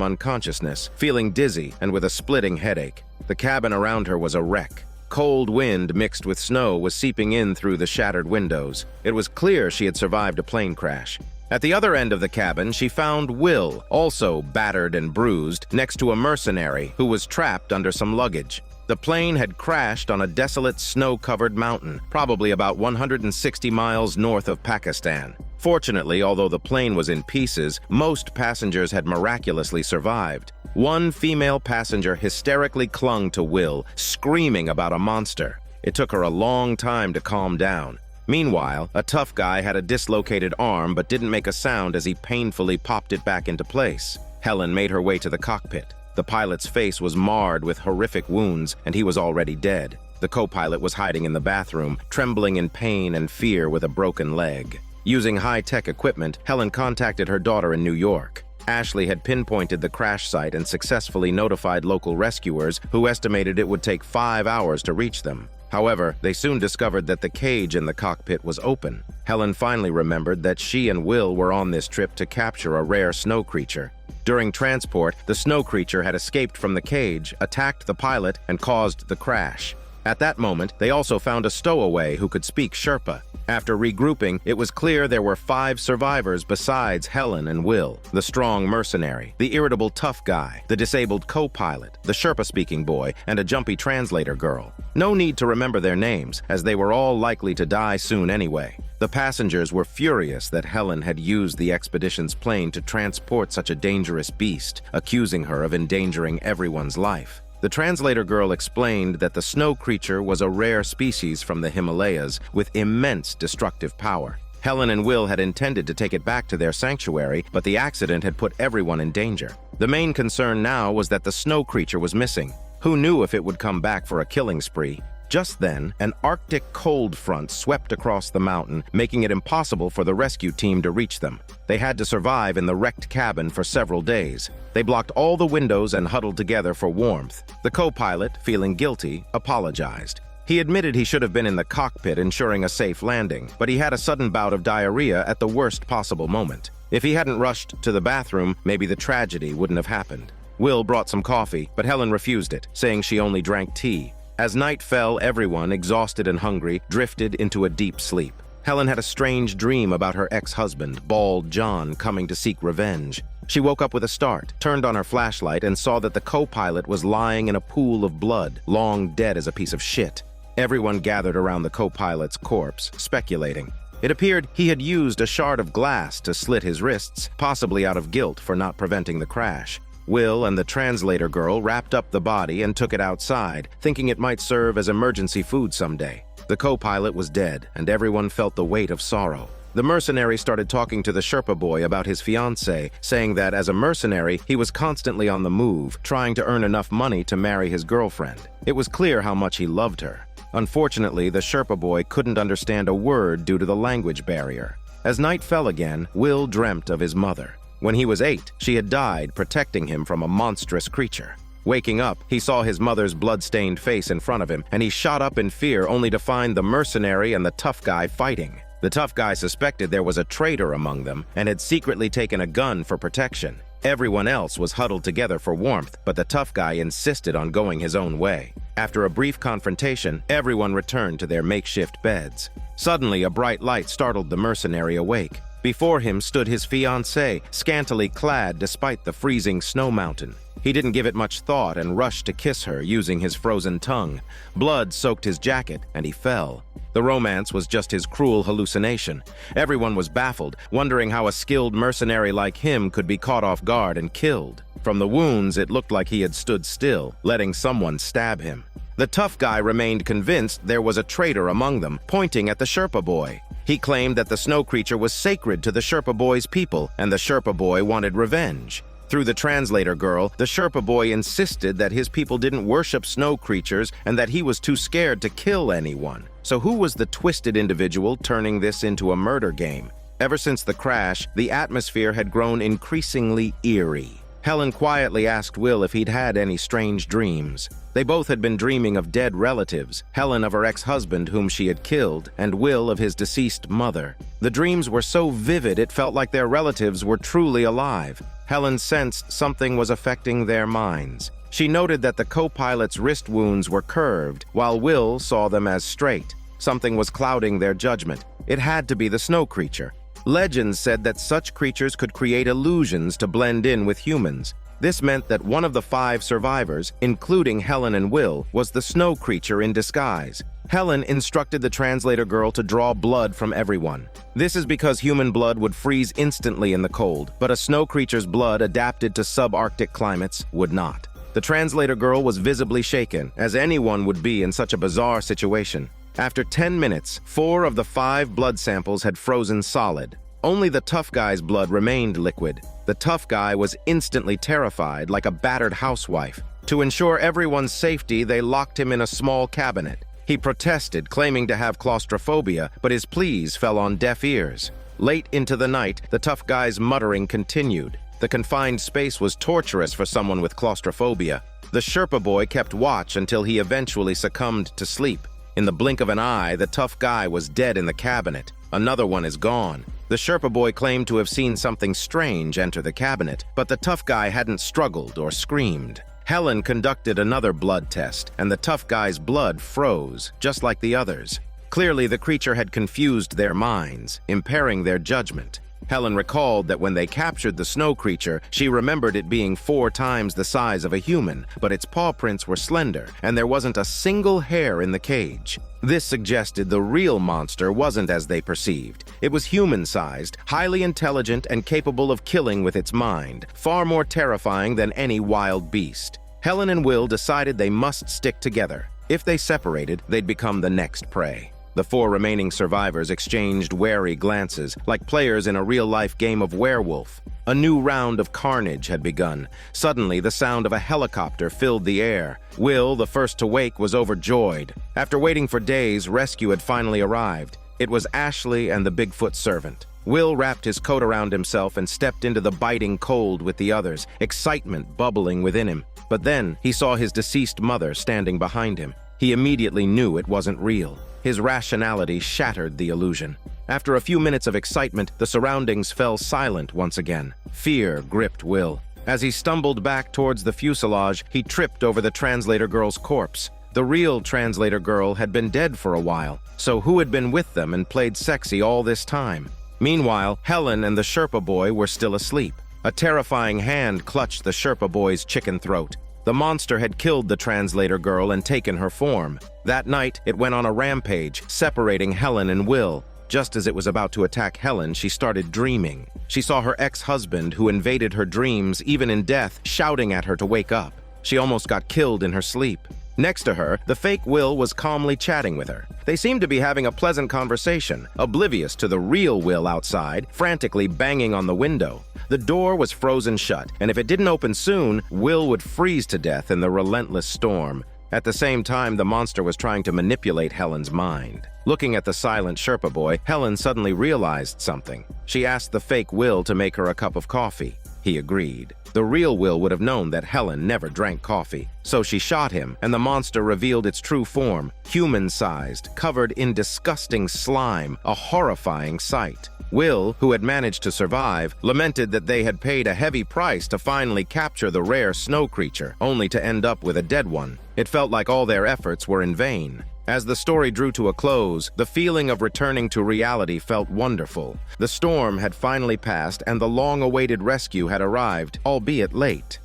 unconsciousness, feeling dizzy and with a splitting headache. The cabin around her was a wreck. Cold wind mixed with snow was seeping in through the shattered windows. It was clear she had survived a plane crash. At the other end of the cabin, she found Will, also battered and bruised, next to a mercenary who was trapped under some luggage. The plane had crashed on a desolate snow-covered mountain, probably about 160 miles north of Pakistan. Fortunately, although the plane was in pieces, most passengers had miraculously survived. One female passenger hysterically clung to Will, screaming about a monster. It took her a long time to calm down. Meanwhile, a tough guy had a dislocated arm but didn't make a sound as he painfully popped it back into place. Helen made her way to the cockpit. The pilot's face was marred with horrific wounds, and he was already dead. The co-pilot was hiding in the bathroom, trembling in pain and fear with a broken leg. Using high-tech equipment, Helen contacted her daughter in New York. Ashley had pinpointed the crash site and successfully notified local rescuers, who estimated it would take 5 hours to reach them. However, they soon discovered that the cage in the cockpit was open. Helen finally remembered that she and Will were on this trip to capture a rare snow creature. During transport, the snow creature had escaped from the cage, attacked the pilot, and caused the crash. At that moment, they also found a stowaway who could speak Sherpa. After regrouping, it was clear there were 5 survivors besides Helen and Will: the strong mercenary, the irritable tough guy, the disabled co-pilot, the Sherpa-speaking boy, and a jumpy translator girl. No need to remember their names, as they were all likely to die soon anyway. The passengers were furious that Helen had used the expedition's plane to transport such a dangerous beast, accusing her of endangering everyone's life. The translator girl explained that the snow creature was a rare species from the Himalayas with immense destructive power. Helen and Will had intended to take it back to their sanctuary, but the accident had put everyone in danger. The main concern now was that the snow creature was missing. Who knew if it would come back for a killing spree? Just then, an Arctic cold front swept across the mountain, making it impossible for the rescue team to reach them. They had to survive in the wrecked cabin for several days. They blocked all the windows and huddled together for warmth. The co-pilot, feeling guilty, apologized. He admitted he should have been in the cockpit ensuring a safe landing, but he had a sudden bout of diarrhea at the worst possible moment. If he hadn't rushed to the bathroom, maybe the tragedy wouldn't have happened. Will brought some coffee, but Helen refused it, saying she only drank tea. As night fell, everyone, exhausted and hungry, drifted into a deep sleep. Helen had a strange dream about her ex-husband, Bald Jon, coming to seek revenge. She woke up with a start, turned on her flashlight, and saw that the co-pilot was lying in a pool of blood, long dead as a piece of shit. Everyone gathered around the co-pilot's corpse, speculating. It appeared he had used a shard of glass to slit his wrists, possibly out of guilt for not preventing the crash. Will and the translator girl wrapped up the body and took it outside, thinking it might serve as emergency food someday. The co-pilot was dead, and everyone felt the weight of sorrow. The mercenary started talking to the Sherpa boy about his fiancée, saying that as a mercenary, he was constantly on the move, trying to earn enough money to marry his girlfriend. It was clear how much he loved her. Unfortunately, the Sherpa boy couldn't understand a word due to the language barrier. As night fell again, Will dreamt of his mother. When he was 8, she had died protecting him from a monstrous creature. Waking up, he saw his mother's blood-stained face in front of him, and he shot up in fear only to find the mercenary and the tough guy fighting. The tough guy suspected there was a traitor among them and had secretly taken a gun for protection. Everyone else was huddled together for warmth, but the tough guy insisted on going his own way. After a brief confrontation, everyone returned to their makeshift beds. Suddenly, a bright light startled the mercenary awake. Before him stood his fiancée, scantily clad despite the freezing snow mountain. He didn't give it much thought and rushed to kiss her using his frozen tongue. Blood soaked his jacket, and he fell. The romance was just his cruel hallucination. Everyone was baffled, wondering how a skilled mercenary like him could be caught off guard and killed. From the wounds, it looked like he had stood still, letting someone stab him. The tough guy remained convinced there was a traitor among them, pointing at the Sherpa boy. He claimed that the snow creature was sacred to the Sherpa boy's people, and the Sherpa boy wanted revenge. Through the translator girl, the Sherpa boy insisted that his people didn't worship snow creatures and that he was too scared to kill anyone. So who was the twisted individual turning this into a murder game? Ever since the crash, the atmosphere had grown increasingly eerie. Helen quietly asked Will if he'd had any strange dreams. They both had been dreaming of dead relatives, Helen of her ex-husband whom she had killed, and Will of his deceased mother. The dreams were so vivid it felt like their relatives were truly alive. Helen sensed something was affecting their minds. She noted that the co-pilot's wrist wounds were curved, while Will saw them as straight. Something was clouding their judgment. It had to be the snow creature. Legends said that such creatures could create illusions to blend in with humans. This meant that one of the 5 survivors, including Helen and Will, was the snow creature in disguise. Helen instructed the translator girl to draw blood from everyone. This is because human blood would freeze instantly in the cold, but a snow creature's blood adapted to subarctic climates would not. The translator girl was visibly shaken, as anyone would be in such a bizarre situation. After 10 minutes, 4 of the 5 blood samples had frozen solid. Only the tough guy's blood remained liquid. The tough guy was instantly terrified, like a battered housewife. To ensure everyone's safety, they locked him in a small cabinet. He protested, claiming to have claustrophobia, but his pleas fell on deaf ears. Late into the night, the tough guy's muttering continued. The confined space was torturous for someone with claustrophobia. The Sherpa boy kept watch until he eventually succumbed to sleep. In the blink of an eye, the tough guy was dead in the cabinet. Another one is gone. The Sherpa boy claimed to have seen something strange enter the cabinet, but the tough guy hadn't struggled or screamed. Helen conducted another blood test, and the tough guy's blood froze, just like the others. Clearly, the creature had confused their minds, impairing their judgment. Helen recalled that when they captured the snow creature, she remembered it being 4 times the size of a human, but its paw prints were slender, and there wasn't a single hair in the cage. This suggested the real monster wasn't as they perceived. It was human-sized, highly intelligent, and capable of killing with its mind, far more terrifying than any wild beast. Helen and Will decided they must stick together. If they separated, they'd become the next prey. The 4 remaining survivors exchanged wary glances, like players in a real-life game of werewolf. A new round of carnage had begun. Suddenly, the sound of a helicopter filled the air. Will, the first to wake, was overjoyed. After waiting for days, rescue had finally arrived. It was Ashley and the Bigfoot servant. Will wrapped his coat around himself and stepped into the biting cold with the others, excitement bubbling within him. But then, he saw his deceased mother standing behind him. He immediately knew it wasn't real. His rationality shattered the illusion. After a few minutes of excitement, the surroundings fell silent once again. Fear gripped Will. As he stumbled back towards the fuselage, he tripped over the translator girl's corpse. The real translator girl had been dead for a while, so who had been with them and played sexy all this time? Meanwhile, Helen and the Sherpa boy were still asleep. A terrifying hand clutched the Sherpa boy's chicken throat. The monster had killed the translator girl and taken her form. That night, it went on a rampage, separating Helen and Will. Just as it was about to attack Helen, she started dreaming. She saw her ex-husband, who invaded her dreams, even in death, shouting at her to wake up. She almost got killed in her sleep. Next to her, the fake Will was calmly chatting with her. They seemed to be having a pleasant conversation, oblivious to the real Will outside, frantically banging on the window. The door was frozen shut, and if it didn't open soon, Will would freeze to death in the relentless storm. At the same time, the monster was trying to manipulate Helen's mind. Looking at the silent Sherpa boy, Helen suddenly realized something. She asked the fake Will to make her a cup of coffee. He agreed. The real Will would have known that Helen never drank coffee. So she shot him, and the monster revealed its true form, human-sized, covered in disgusting slime, a horrifying sight. Will, who had managed to survive, lamented that they had paid a heavy price to finally capture the rare snow creature, only to end up with a dead one. It felt like all their efforts were in vain. As the story drew to a close, the feeling of returning to reality felt wonderful. The storm had finally passed, and the long-awaited rescue had arrived, albeit late.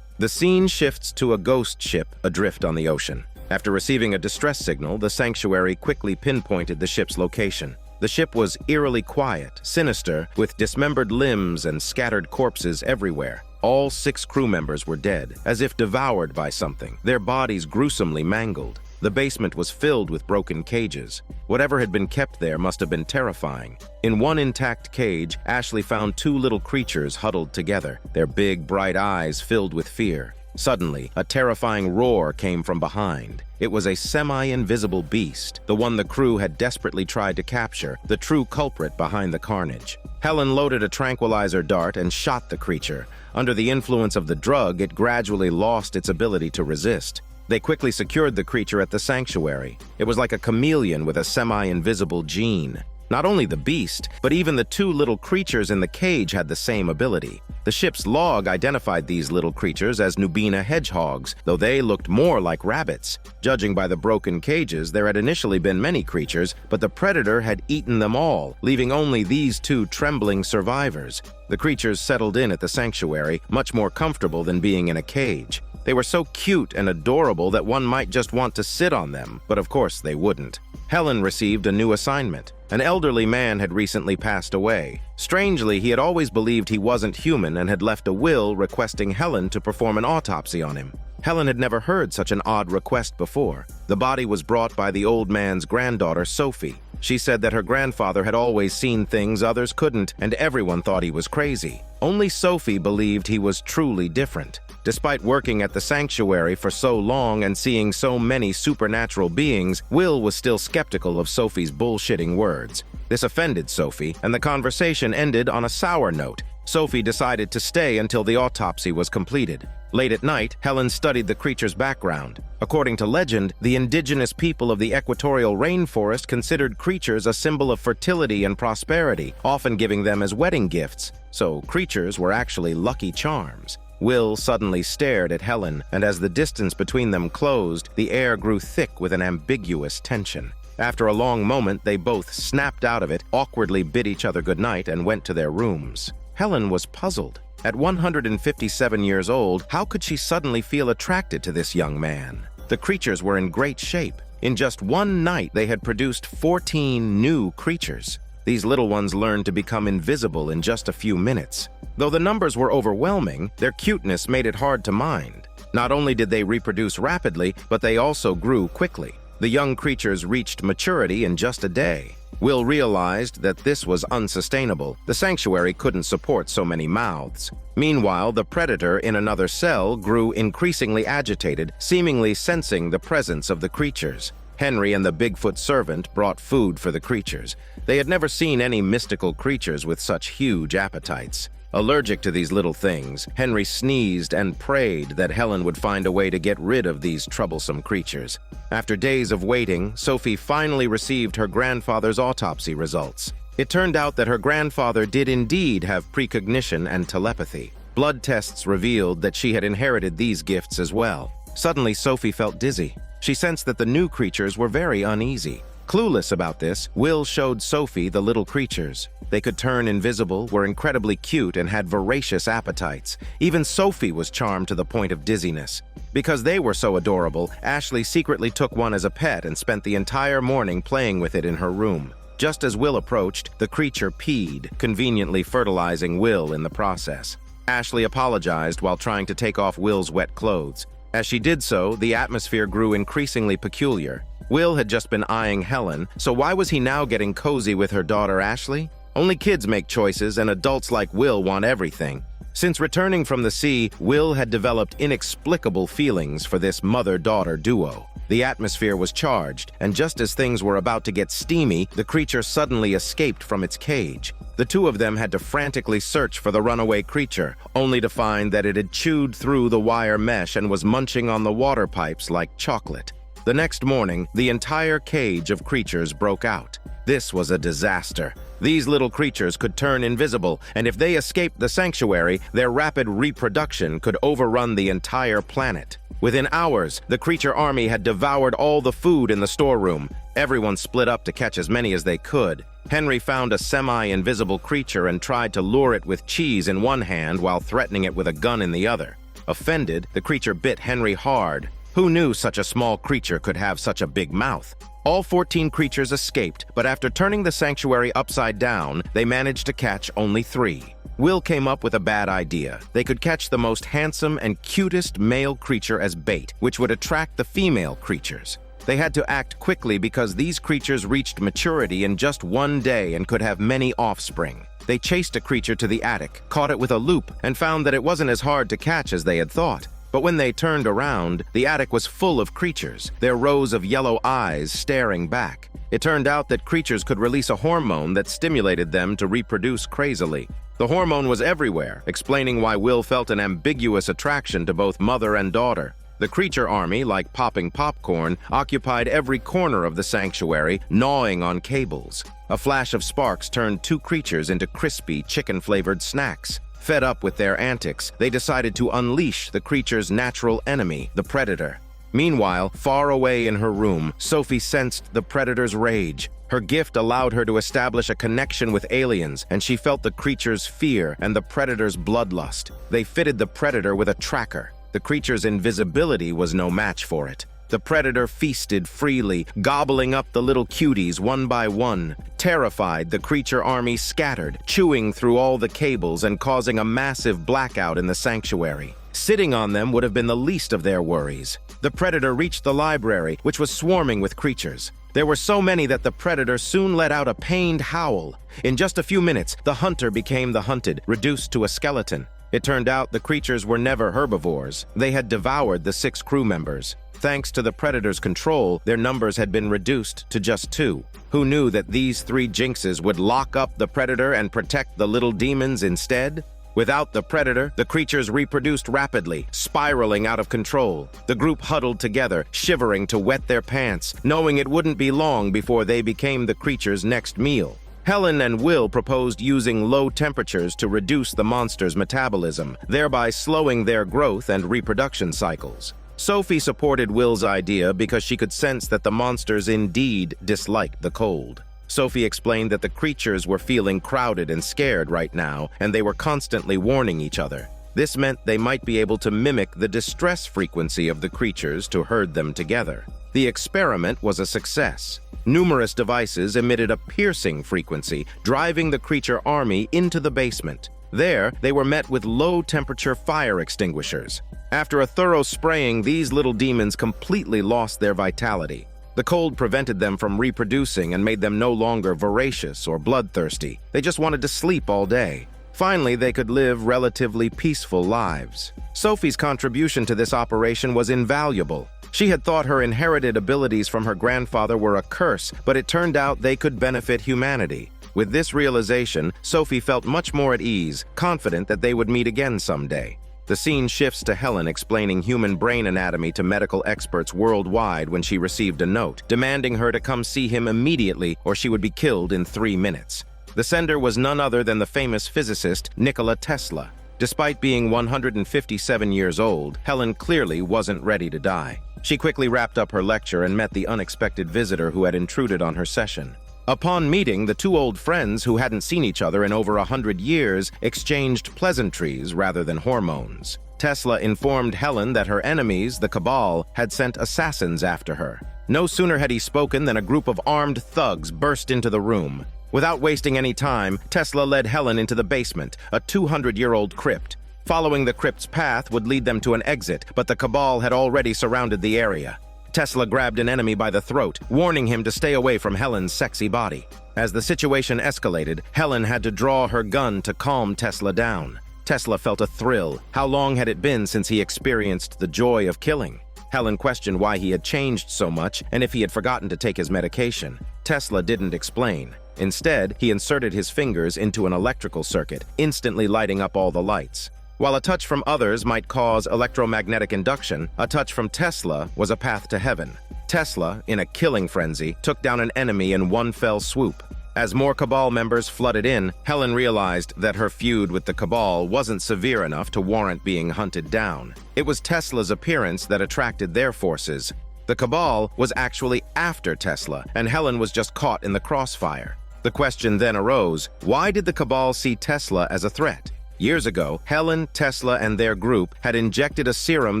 The scene shifts to a ghost ship adrift on the ocean. After receiving a distress signal, the sanctuary quickly pinpointed the ship's location. The ship was eerily quiet, sinister, with dismembered limbs and scattered corpses everywhere. All 6 crew members were dead, as if devoured by something, their bodies gruesomely mangled. The basement was filled with broken cages. Whatever had been kept there must have been terrifying. In one intact cage, Ashley found 2 little creatures huddled together, their big, bright eyes filled with fear. Suddenly, a terrifying roar came from behind. It was a semi-invisible beast, the one the crew had desperately tried to capture, the true culprit behind the carnage. Helen loaded a tranquilizer dart and shot the creature. Under the influence of the drug, it gradually lost its ability to resist. They quickly secured the creature at the sanctuary. It was like a chameleon with a semi-invisible gene. Not only the beast, but even the 2 little creatures in the cage had the same ability. The ship's log identified these little creatures as Nubina hedgehogs, though they looked more like rabbits. Judging by the broken cages, there had initially been many creatures, but the predator had eaten them all, leaving only these 2 trembling survivors. The creatures settled in at the sanctuary, much more comfortable than being in a cage. They were so cute and adorable that one might just want to sit on them, but of course they wouldn't. Helen received a new assignment. An elderly man had recently passed away. Strangely, he had always believed he wasn't human and had left a will requesting Helen to perform an autopsy on him. Helen had never heard such an odd request before. The body was brought by the old man's granddaughter, Sophie. She said that her grandfather had always seen things others couldn't, and everyone thought he was crazy. Only Sophie believed he was truly different. Despite working at the sanctuary for so long and seeing so many supernatural beings, Will was still skeptical of Sophie's bullshitting words. This offended Sophie, and the conversation ended on a sour note. Sophie decided to stay until the autopsy was completed. Late at night, Helen studied the creature's background. According to legend, the indigenous people of the equatorial rainforest considered creatures a symbol of fertility and prosperity, often giving them as wedding gifts. So creatures were actually lucky charms. Will suddenly stared at Helen, and as the distance between them closed, the air grew thick with an ambiguous tension. After a long moment, they both snapped out of it, awkwardly bid each other goodnight, and went to their rooms. Helen was puzzled. At 157 years old, how could she suddenly feel attracted to this young man? The creatures were in great shape. In just one night, they had produced 14 new creatures. These little ones learned to become invisible in just a few minutes. Though the numbers were overwhelming, their cuteness made it hard to mind. Not only did they reproduce rapidly, but they also grew quickly. The young creatures reached maturity in just a day. Will realized that this was unsustainable. The sanctuary couldn't support so many mouths. Meanwhile, the predator in another cell grew increasingly agitated, seemingly sensing the presence of the creatures. Henry and the Bigfoot servant brought food for the creatures. They had never seen any mystical creatures with such huge appetites. Allergic to these little things, Henry sneezed and prayed that Helen would find a way to get rid of these troublesome creatures. After days of waiting, Sophie finally received her grandfather's autopsy results. It turned out that her grandfather did indeed have precognition and telepathy. Blood tests revealed that she had inherited these gifts as well. Suddenly, Sophie felt dizzy. She sensed that the new creatures were very uneasy. Clueless about this, Will showed Sophie the little creatures. They could turn invisible, were incredibly cute, and had voracious appetites. Even Sophie was charmed to the point of dizziness. Because they were so adorable, Ashley secretly took one as a pet and spent the entire morning playing with it in her room. Just as Will approached, the creature peed, conveniently fertilizing Will in the process. Ashley apologized while trying to take off Will's wet clothes. As she did so, the atmosphere grew increasingly peculiar. Will had just been eyeing Helen, so why was he now getting cozy with her daughter Ashley? Only kids make choices, and adults like Will want everything. Since returning from the sea, Will had developed inexplicable feelings for this mother-daughter duo. The atmosphere was charged, and just as things were about to get steamy, the creature suddenly escaped from its cage. The two of them had to frantically search for the runaway creature, only to find that it had chewed through the wire mesh and was munching on the water pipes like chocolate. The next morning, the entire cage of creatures broke out. This was a disaster. These little creatures could turn invisible, and if they escaped the sanctuary, their rapid reproduction could overrun the entire planet. Within hours, the creature army had devoured all the food in the storeroom. Everyone split up to catch as many as they could. Henry found a semi-invisible creature and tried to lure it with cheese in one hand while threatening it with a gun in the other. Offended, the creature bit Henry hard. Who knew such a small creature could have such a big mouth? All 14 creatures escaped, but after turning the sanctuary upside down, they managed to catch only 3. Will came up with a bad idea. They could catch the most handsome and cutest male creature as bait, which would attract the female creatures. They had to act quickly because these creatures reached maturity in just one day and could have many offspring. They chased a creature to the attic, caught it with a loop, and found that it wasn't as hard to catch as they had thought. But when they turned around, the attic was full of creatures, their rows of yellow eyes staring back. It turned out that creatures could release a hormone that stimulated them to reproduce crazily. The hormone was everywhere, explaining why Will felt an ambiguous attraction to both mother and daughter. The creature army, like popping popcorn, occupied every corner of the sanctuary, gnawing on cables. A flash of sparks turned 2 creatures into crispy, chicken-flavored snacks. Fed up with their antics, they decided to unleash the creature's natural enemy, the predator. Meanwhile, far away in her room, Sophie sensed the predator's rage. Her gift allowed her to establish a connection with aliens, and she felt the creature's fear and the predator's bloodlust. They fitted the predator with a tracker. The creature's invisibility was no match for it. The predator feasted freely, gobbling up the little cuties one by one. Terrified, the creature army scattered, chewing through all the cables and causing a massive blackout in the sanctuary. Sitting on them would have been the least of their worries. The predator reached the library, which was swarming with creatures. There were so many that the predator soon let out a pained howl. In just a few minutes, the hunter became the hunted, reduced to a skeleton. It turned out the creatures were never herbivores. They had devoured the 6 crew members. Thanks to the predator's control, their numbers had been reduced to just 2. Who knew that these 3 jinxes would lock up the predator and protect the little demons instead? Without the predator, the creatures reproduced rapidly, spiraling out of control. The group huddled together, shivering to wet their pants, knowing it wouldn't be long before they became the creature's next meal. Helen and Will proposed using low temperatures to reduce the monster's metabolism, thereby slowing their growth and reproduction cycles. Sophie supported Will's idea because she could sense that the monsters indeed disliked the cold. Sophie explained that the creatures were feeling crowded and scared right now, and they were constantly warning each other. This meant they might be able to mimic the distress frequency of the creatures to herd them together. The experiment was a success. Numerous devices emitted a piercing frequency, driving the creature army into the basement. There, they were met with low-temperature fire extinguishers. After a thorough spraying, these little demons completely lost their vitality. The cold prevented them from reproducing and made them no longer voracious or bloodthirsty. They just wanted to sleep all day. Finally, they could live relatively peaceful lives. Sophie's contribution to this operation was invaluable. She had thought her inherited abilities from her grandfather were a curse, but it turned out they could benefit humanity. With this realization, Sophie felt much more at ease, confident that they would meet again someday. The scene shifts to Helen explaining human brain anatomy to medical experts worldwide when she received a note, demanding her to come see him immediately or she would be killed in 3 minutes. The sender was none other than the famous physicist Nikola Tesla. Despite being 157 years old, Helen clearly wasn't ready to die. She quickly wrapped up her lecture and met the unexpected visitor who had intruded on her session. Upon meeting, the 2 old friends who hadn't seen each other in over 100 years exchanged pleasantries rather than hormones. Tesla informed Helen that her enemies, the Cabal, had sent assassins after her. No sooner had he spoken than a group of armed thugs burst into the room. Without wasting any time, Tesla led Helen into the basement, a 200-year-old crypt. Following the crypt's path would lead them to an exit, but the Cabal had already surrounded the area. Tesla grabbed an enemy by the throat, warning him to stay away from Helen's sexy body. As the situation escalated, Helen had to draw her gun to calm Tesla down. Tesla felt a thrill. How long had it been since he experienced the joy of killing? Helen questioned why he had changed so much and if he had forgotten to take his medication. Tesla didn't explain. Instead, he inserted his fingers into an electrical circuit, instantly lighting up all the lights. While a touch from others might cause electromagnetic induction, a touch from Tesla was a path to heaven. Tesla, in a killing frenzy, took down an enemy in one fell swoop. As more Cabal members flooded in, Helen realized that her feud with the Cabal wasn't severe enough to warrant being hunted down. It was Tesla's appearance that attracted their forces. The Cabal was actually after Tesla, and Helen was just caught in the crossfire. The question then arose, why did the Cabal see Tesla as a threat? Years ago, Helen, Tesla, and their group had injected a serum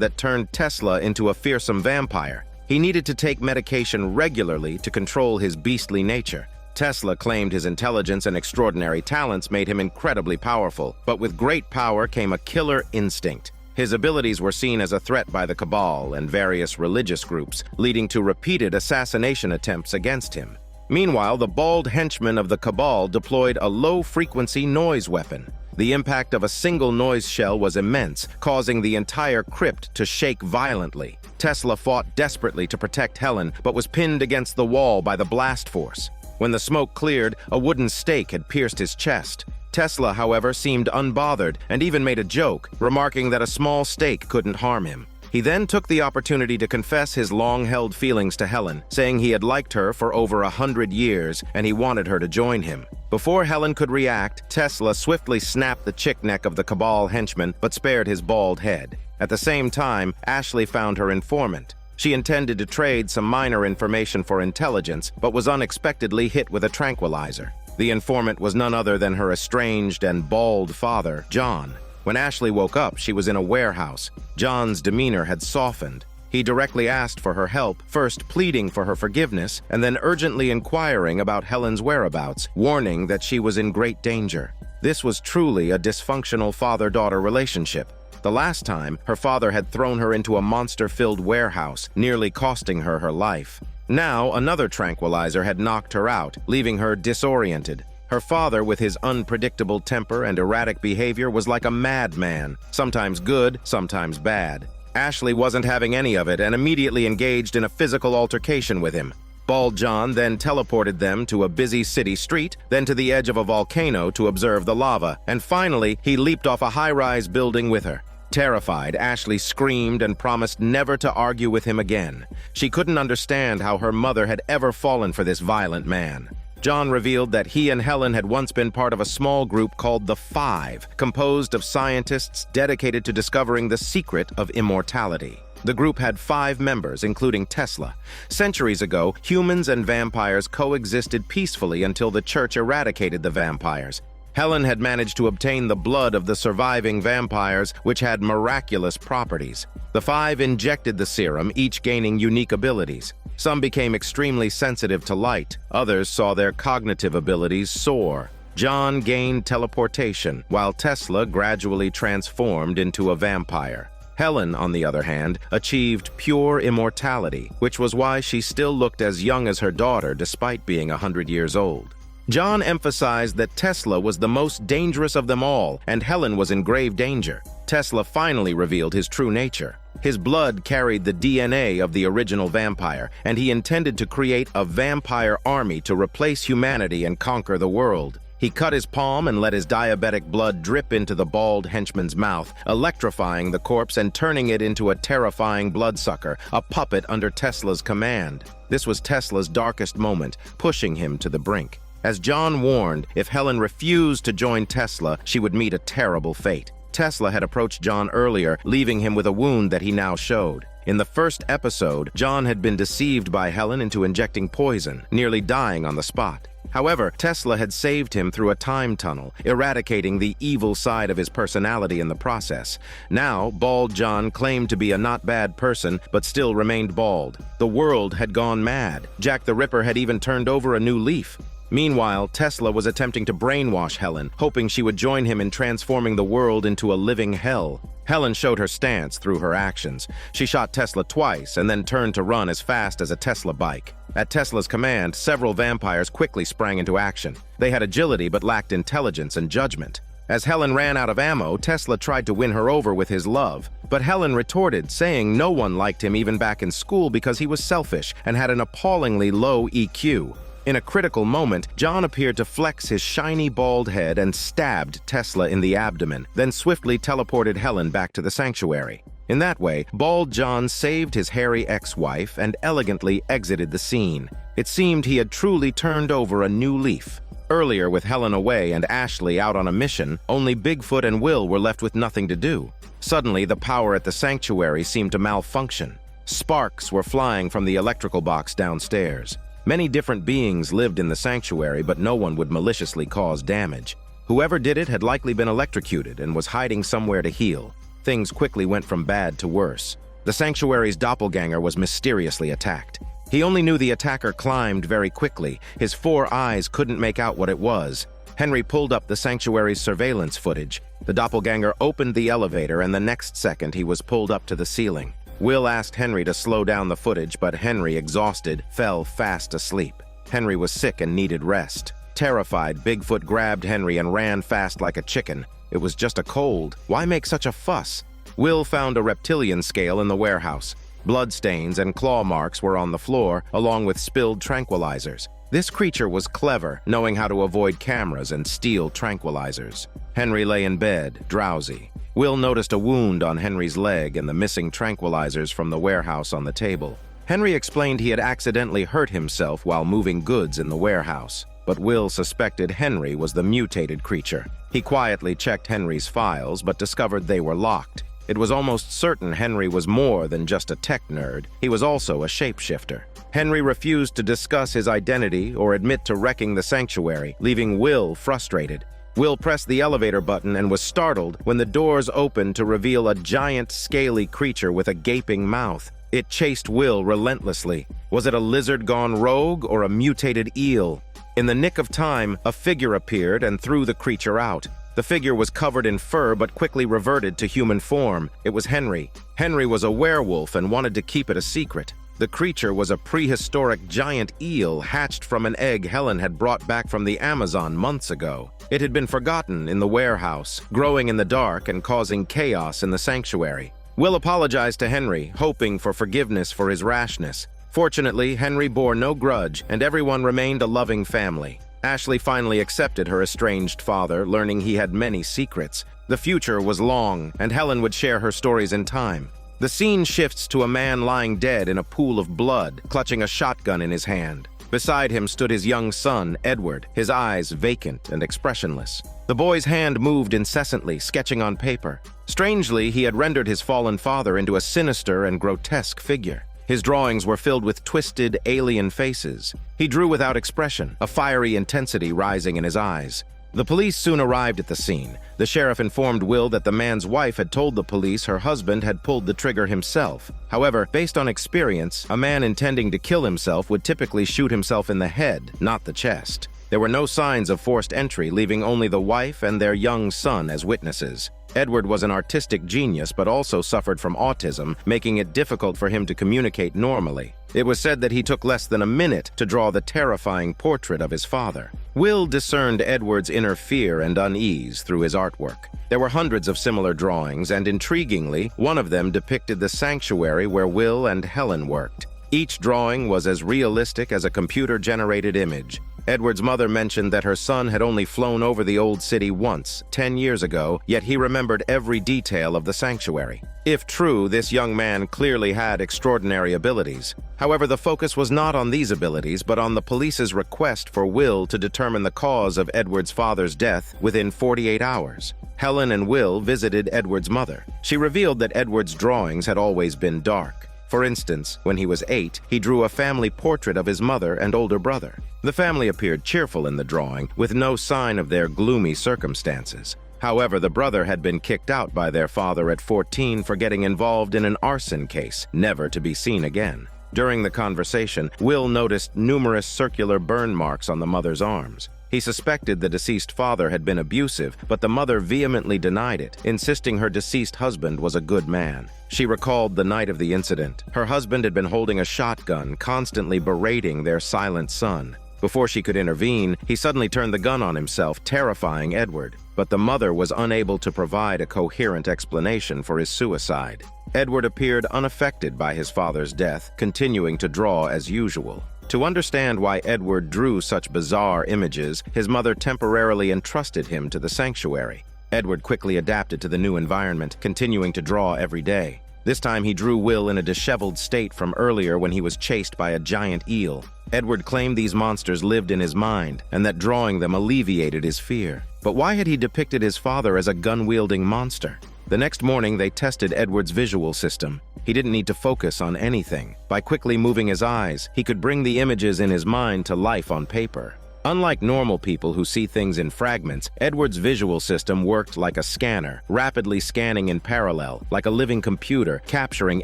that turned Tesla into a fearsome vampire. He needed to take medication regularly to control his beastly nature. Tesla claimed his intelligence and extraordinary talents made him incredibly powerful, but with great power came a killer instinct. His abilities were seen as a threat by the Cabal and various religious groups, leading to repeated assassination attempts against him. Meanwhile, the bald henchman of the Cabal deployed a low-frequency noise weapon. The impact of a single noise shell was immense, causing the entire crypt to shake violently. Tesla fought desperately to protect Helen, but was pinned against the wall by the blast force. When the smoke cleared, a wooden stake had pierced his chest. Tesla, however, seemed unbothered and even made a joke, remarking that a small stake couldn't harm him. He then took the opportunity to confess his long-held feelings to Helen, saying he had liked her for over 100 years and he wanted her to join him. Before Helen could react, Tesla swiftly snapped the chick neck of the Cabal henchman but spared his bald head. At the same time, Ashley found her informant. She intended to trade some minor information for intelligence, but was unexpectedly hit with a tranquilizer. The informant was none other than her estranged and bald father, Jon. When Ashley woke up, she was in a warehouse. Jon's demeanor had softened. He directly asked for her help, first pleading for her forgiveness, and then urgently inquiring about Helen's whereabouts, warning that she was in great danger. This was truly a dysfunctional father-daughter relationship. The last time, her father had thrown her into a monster-filled warehouse, nearly costing her her life. Now, another tranquilizer had knocked her out, leaving her disoriented. Her father, with his unpredictable temper and erratic behavior, was like a madman, sometimes good, sometimes bad. Ashley wasn't having any of it and immediately engaged in a physical altercation with him. Bald Jon then teleported them to a busy city street, then to the edge of a volcano to observe the lava, and finally, he leaped off a high-rise building with her. Terrified, Ashley screamed and promised never to argue with him again. She couldn't understand how her mother had ever fallen for this violent man. Jon revealed that he and Helen had once been part of a small group called the Five, composed of scientists dedicated to discovering the secret of immortality. The group had 5 members, including Tesla. Centuries ago, humans and vampires coexisted peacefully until the church eradicated the vampires. Helen had managed to obtain the blood of the surviving vampires, which had miraculous properties. The 5 injected the serum, each gaining unique abilities. Some became extremely sensitive to light. Others saw their cognitive abilities soar. Jon gained teleportation, while Tesla gradually transformed into a vampire. Helen, on the other hand, achieved pure immortality, which was why she still looked as young as her daughter despite being 100 years old. Jon emphasized that Tesla was the most dangerous of them all, and Helen was in grave danger. Tesla finally revealed his true nature. His blood carried the DNA of the original vampire, and he intended to create a vampire army to replace humanity and conquer the world. He cut his palm and let his diabetic blood drip into the bald henchman's mouth, electrifying the corpse and turning it into a terrifying bloodsucker, a puppet under Tesla's command. This was Tesla's darkest moment, pushing him to the brink. As Jon warned, if Helen refused to join Tesla, she would meet a terrible fate. Tesla had approached Jon earlier, leaving him with a wound that he now showed. In the first episode, Jon had been deceived by Helen into injecting poison, nearly dying on the spot. However, Tesla had saved him through a time tunnel, eradicating the evil side of his personality in the process. Now, Bald Jon claimed to be a not bad person, but still remained bald. The world had gone mad. Jack the Ripper had even turned over a new leaf. Meanwhile, Tesla was attempting to brainwash Helen, hoping she would join him in transforming the world into a living hell. Helen showed her stance through her actions. She shot Tesla twice and then turned to run as fast as a Tesla bike. At Tesla's command, several vampires quickly sprang into action. They had agility but lacked intelligence and judgment. As Helen ran out of ammo, Tesla tried to win her over with his love. But Helen retorted, saying no one liked him even back in school because he was selfish and had an appallingly low EQ. In a critical moment, Jon appeared to flex his shiny bald head and stabbed Tesla in the abdomen, then swiftly teleported Helen back to the sanctuary. In that way, Bald Jon saved his hairy ex-wife and elegantly exited the scene. It seemed he had truly turned over a new leaf. Earlier, with Helen away and Ashley out on a mission, only Bigfoot and Will were left with nothing to do. Suddenly, the power at the sanctuary seemed to malfunction. Sparks were flying from the electrical box downstairs. Many different beings lived in the sanctuary, but no one would maliciously cause damage. Whoever did it had likely been electrocuted and was hiding somewhere to heal. Things quickly went from bad to worse. The sanctuary's doppelganger was mysteriously attacked. He only knew the attacker climbed very quickly. His 4 eyes couldn't make out what it was. Henry pulled up the sanctuary's surveillance footage. The doppelganger opened the elevator, and the next second he was pulled up to the ceiling. Will asked Henry to slow down the footage, but Henry, exhausted, fell fast asleep. Henry was sick and needed rest. Terrified, Bigfoot grabbed Henry and ran fast like a chicken. It was just a cold. Why make such a fuss? Will found a reptilian scale in the warehouse. Bloodstains and claw marks were on the floor, along with spilled tranquilizers. This creature was clever, knowing how to avoid cameras and steal tranquilizers. Henry lay in bed, drowsy. Will noticed a wound on Henry's leg and the missing tranquilizers from the warehouse on the table. Henry explained he had accidentally hurt himself while moving goods in the warehouse, but Will suspected Henry was the mutated creature. He quietly checked Henry's files, but discovered they were locked. It was almost certain Henry was more than just a tech nerd. He was also a shapeshifter. Henry refused to discuss his identity or admit to wrecking the sanctuary, leaving Will frustrated. Will pressed the elevator button and was startled when the doors opened to reveal a giant, scaly creature with a gaping mouth. It chased Will relentlessly. Was it a lizard gone rogue or a mutated eel? In the nick of time, a figure appeared and threw the creature out. The figure was covered in fur but quickly reverted to human form. It was Henry. Henry was a werewolf and wanted to keep it a secret. The creature was a prehistoric giant eel hatched from an egg Helen had brought back from the Amazon months ago. It had been forgotten in the warehouse, growing in the dark and causing chaos in the sanctuary. Will apologized to Henry, hoping for forgiveness for his rashness. Fortunately, Henry bore no grudge, and everyone remained a loving family. Ashley finally accepted her estranged father, learning he had many secrets. The future was long, and Helen would share her stories in time. The scene shifts to a man lying dead in a pool of blood, clutching a shotgun in his hand. Beside him stood his young son, Edward, his eyes vacant and expressionless. The boy's hand moved incessantly, sketching on paper. Strangely, he had rendered his fallen father into a sinister and grotesque figure. His drawings were filled with twisted, alien faces. He drew without expression, a fiery intensity rising in his eyes. The police soon arrived at the scene. The sheriff informed Will that the man's wife had told the police her husband had pulled the trigger himself. However, based on experience, a man intending to kill himself would typically shoot himself in the head, not the chest. There were no signs of forced entry, leaving only the wife and their young son as witnesses. Edward was an artistic genius but also suffered from autism, making it difficult for him to communicate normally. It was said that he took less than a minute to draw the terrifying portrait of his father. Will discerned Edward's inner fear and unease through his artwork. There were hundreds of similar drawings, and intriguingly, one of them depicted the sanctuary where Will and Helen worked. Each drawing was as realistic as a computer-generated image. Edward's mother mentioned that her son had only flown over the old city once, 10 years ago, yet he remembered every detail of the sanctuary. If true, this young man clearly had extraordinary abilities. However, the focus was not on these abilities, but on the police's request for Will to determine the cause of Edward's father's death within 48 hours. Helen and Will visited Edward's mother. She revealed that Edward's drawings had always been dark. For instance, when he was 8, he drew a family portrait of his mother and older brother. The family appeared cheerful in the drawing, with no sign of their gloomy circumstances. However, the brother had been kicked out by their father at 14 for getting involved in an arson case, never to be seen again. During the conversation, Will noticed numerous circular burn marks on the mother's arms. He suspected the deceased father had been abusive, but the mother vehemently denied it, insisting her deceased husband was a good man. She recalled the night of the incident. Her husband had been holding a shotgun, constantly berating their silent son. Before she could intervene, he suddenly turned the gun on himself, terrifying Edward. But the mother was unable to provide a coherent explanation for his suicide. Edward appeared unaffected by his father's death, continuing to draw as usual. To understand why Edward drew such bizarre images, his mother temporarily entrusted him to the sanctuary. Edward quickly adapted to the new environment, continuing to draw every day. This time he drew Will in a disheveled state from earlier when he was chased by a giant eel. Edward claimed these monsters lived in his mind, and that drawing them alleviated his fear. But why had he depicted his father as a gun-wielding monster? The next morning, they tested Edward's visual system. He didn't need to focus on anything. By quickly moving his eyes, he could bring the images in his mind to life on paper. Unlike normal people who see things in fragments, Edward's visual system worked like a scanner, rapidly scanning in parallel, like a living computer, capturing